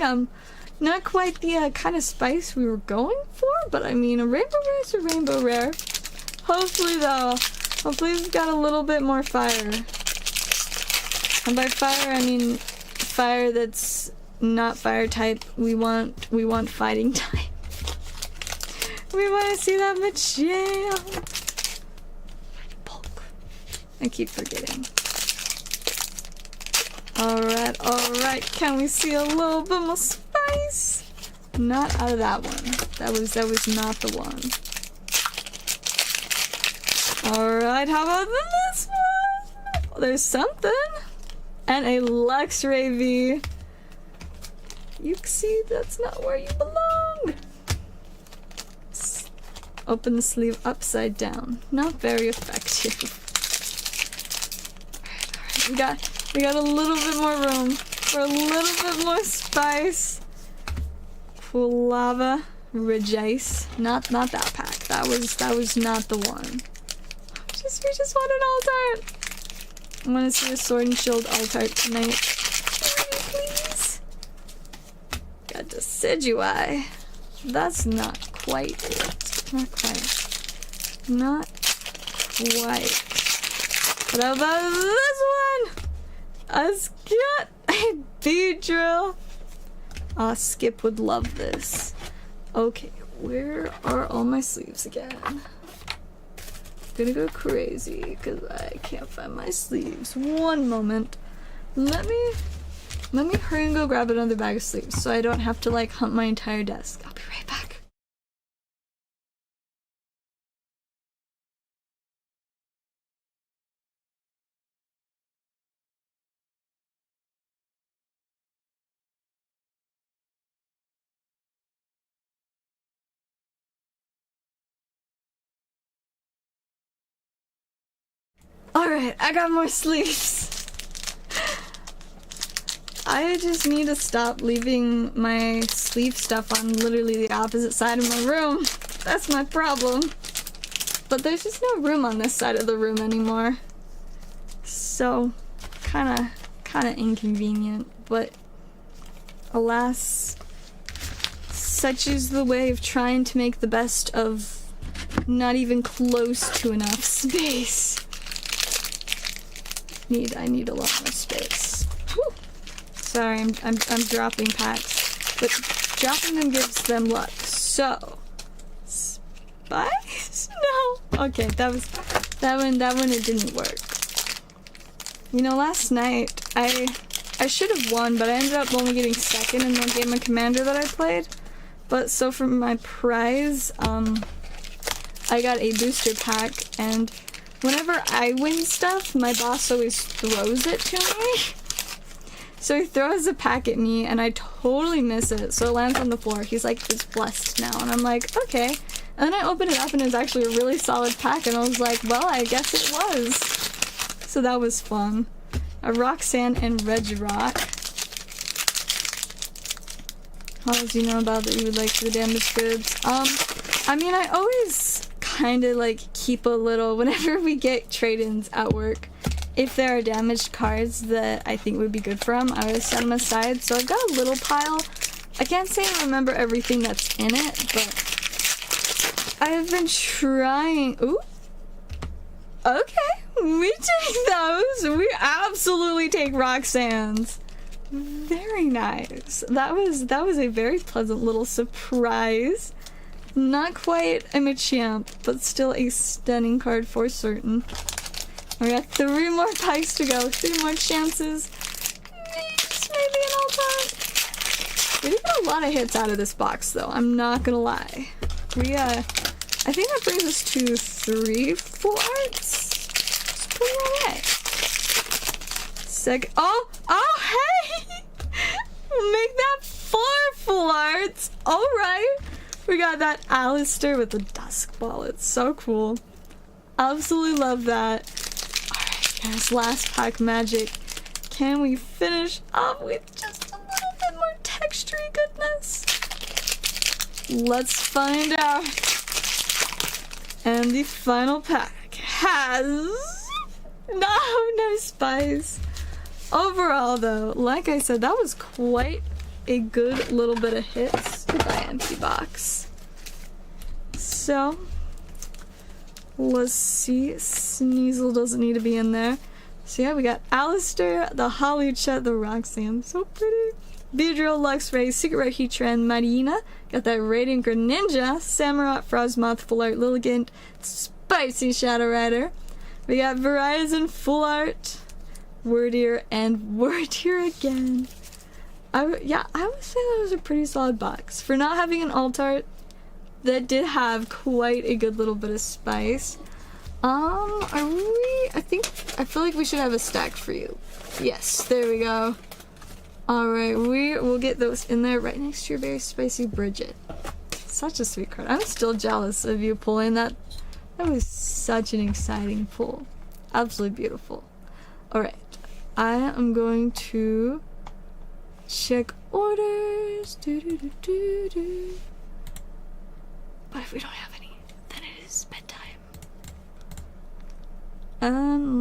Not quite the kind of spice we were going for, but I mean, a rainbow rare is a rainbow rare. Hopefully though, hopefully we've got a little bit more fire. And by fire I mean fire that's not fire type. We want fighting type. We want to see that Machamp. Bulk. I keep forgetting. Alright, can we see a little bit more spice? Not out of that one. That was not the one. Alright, how about this one? There's something. And a Luxray V. You see, that's not where you belong. Open the sleeve upside down. Not very effective. Alright. We got a little bit more room for a little bit more spice. Cool lava. Rejace. Not that pack. That was not the one. We just want an alt art. I want to see a Sword and Shield alt art tonight. Please. Got Decidueye. That's not quite it. Not quite. Not quite. What about this one? A Skip. A Beedrill. Skip would love this. Okay, where are all my sleeves again? Gonna go crazy because I can't find my sleeves. One moment. Let me hurry and go grab another bag of sleeves so I don't have to like hunt my entire desk. I'll be right back. Alright, I got more sleeves. I just need to stop leaving my sleeve stuff on literally the opposite side of my room. That's my problem. But there's just no room on this side of the room anymore. So, kinda inconvenient, but alas, such is the way of trying to make the best of not even close to enough space. I need a lot more space. Whew. Sorry, I'm dropping packs, but dropping them gives them luck. So, spice? No. Okay, that one. It didn't work. You know, last night I should have won, but I ended up only getting second in the game of Commander that I played. But so for my prize, I got a booster pack, and whenever I win stuff, my boss always throws it to me. So he throws a pack at me, and I totally miss it, so it lands on the floor. He's like, it's blessed now, and I'm like, okay. And then I open it up, and it was actually a really solid pack, and I was like, well, I guess it was. So that was fun. A Roxanne and Regirock. How else do you know about that you would like for the damaged goods? I mean, I always kind of like keep a little whenever we get trade-ins at work. If there are damaged cards that I think would be good for them, I always set them aside. So I've got a little pile. I can't say I remember everything that's in it, but I've been trying. Ooh. Okay, we take those. We absolutely take Roxanne's. Very nice. That was a very pleasant little surprise. Not quite a Machamp, but still a stunning card for certain. We got 3 more packs to go. 3 more chances. Maybe an all-time. We did get a lot of hits out of this box, though. I'm not gonna lie. I think that brings us to 3 full arts. It's pretty alright. Oh, hey! Make that 4 full arts. Alright. We got that Alistair with the Dusk Ball. It's so cool. Absolutely love that. Alright, guys. Last pack magic. Can we finish up with just a little bit more textury goodness? Let's find out. And the final pack has no spice. Overall, though, like I said, that was quite a good little bit of hits. Goodbye, empty box. So, Let's see. Sneasel doesn't need to be in there. So yeah, we got Alistair, the Holuchet, the Roxanne. So pretty. Beedrill, Luxray, Secret Rare Heatran, Marina. Got that Radiant Greninja, Samurott, Frostmoth, Full Art, Lilligant, Spicy Shadow Rider. We got Verizon, Full Art, Wordier, and Wordier again. I would say that was a pretty solid box. For not having an alt-art, that did have quite a good little bit of spice. I feel like we should have a stack for you. Yes, there we go. Alright, we will get those in there right next to your very spicy Bridget. Such a sweet card. I'm still jealous of you pulling that. That was such an exciting pull. Absolutely beautiful. Alright, I am going to check orders. But if we don't have any, then it is bedtime.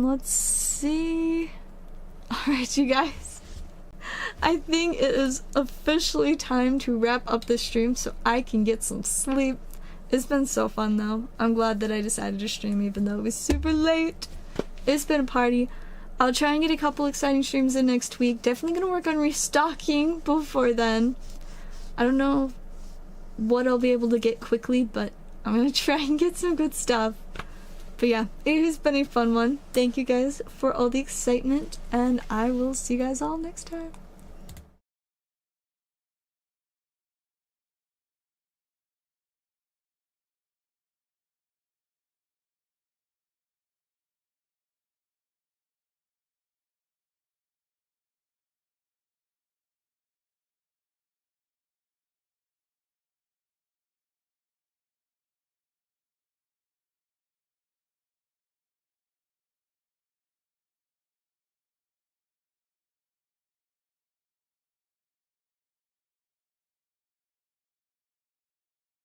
Let's see. Alright, you guys. I think it is officially time to wrap up this stream so I can get some sleep. It's been so fun though. I'm glad that I decided to stream even though it was super late. It's been a party. I'll try and get a couple exciting streams in next week. Definitely gonna work on restocking before then. I don't know what I'll be able to get quickly, but I'm gonna try and get some good stuff. But yeah, it has been a fun one. Thank you guys for all the excitement, and I will see you guys all next time.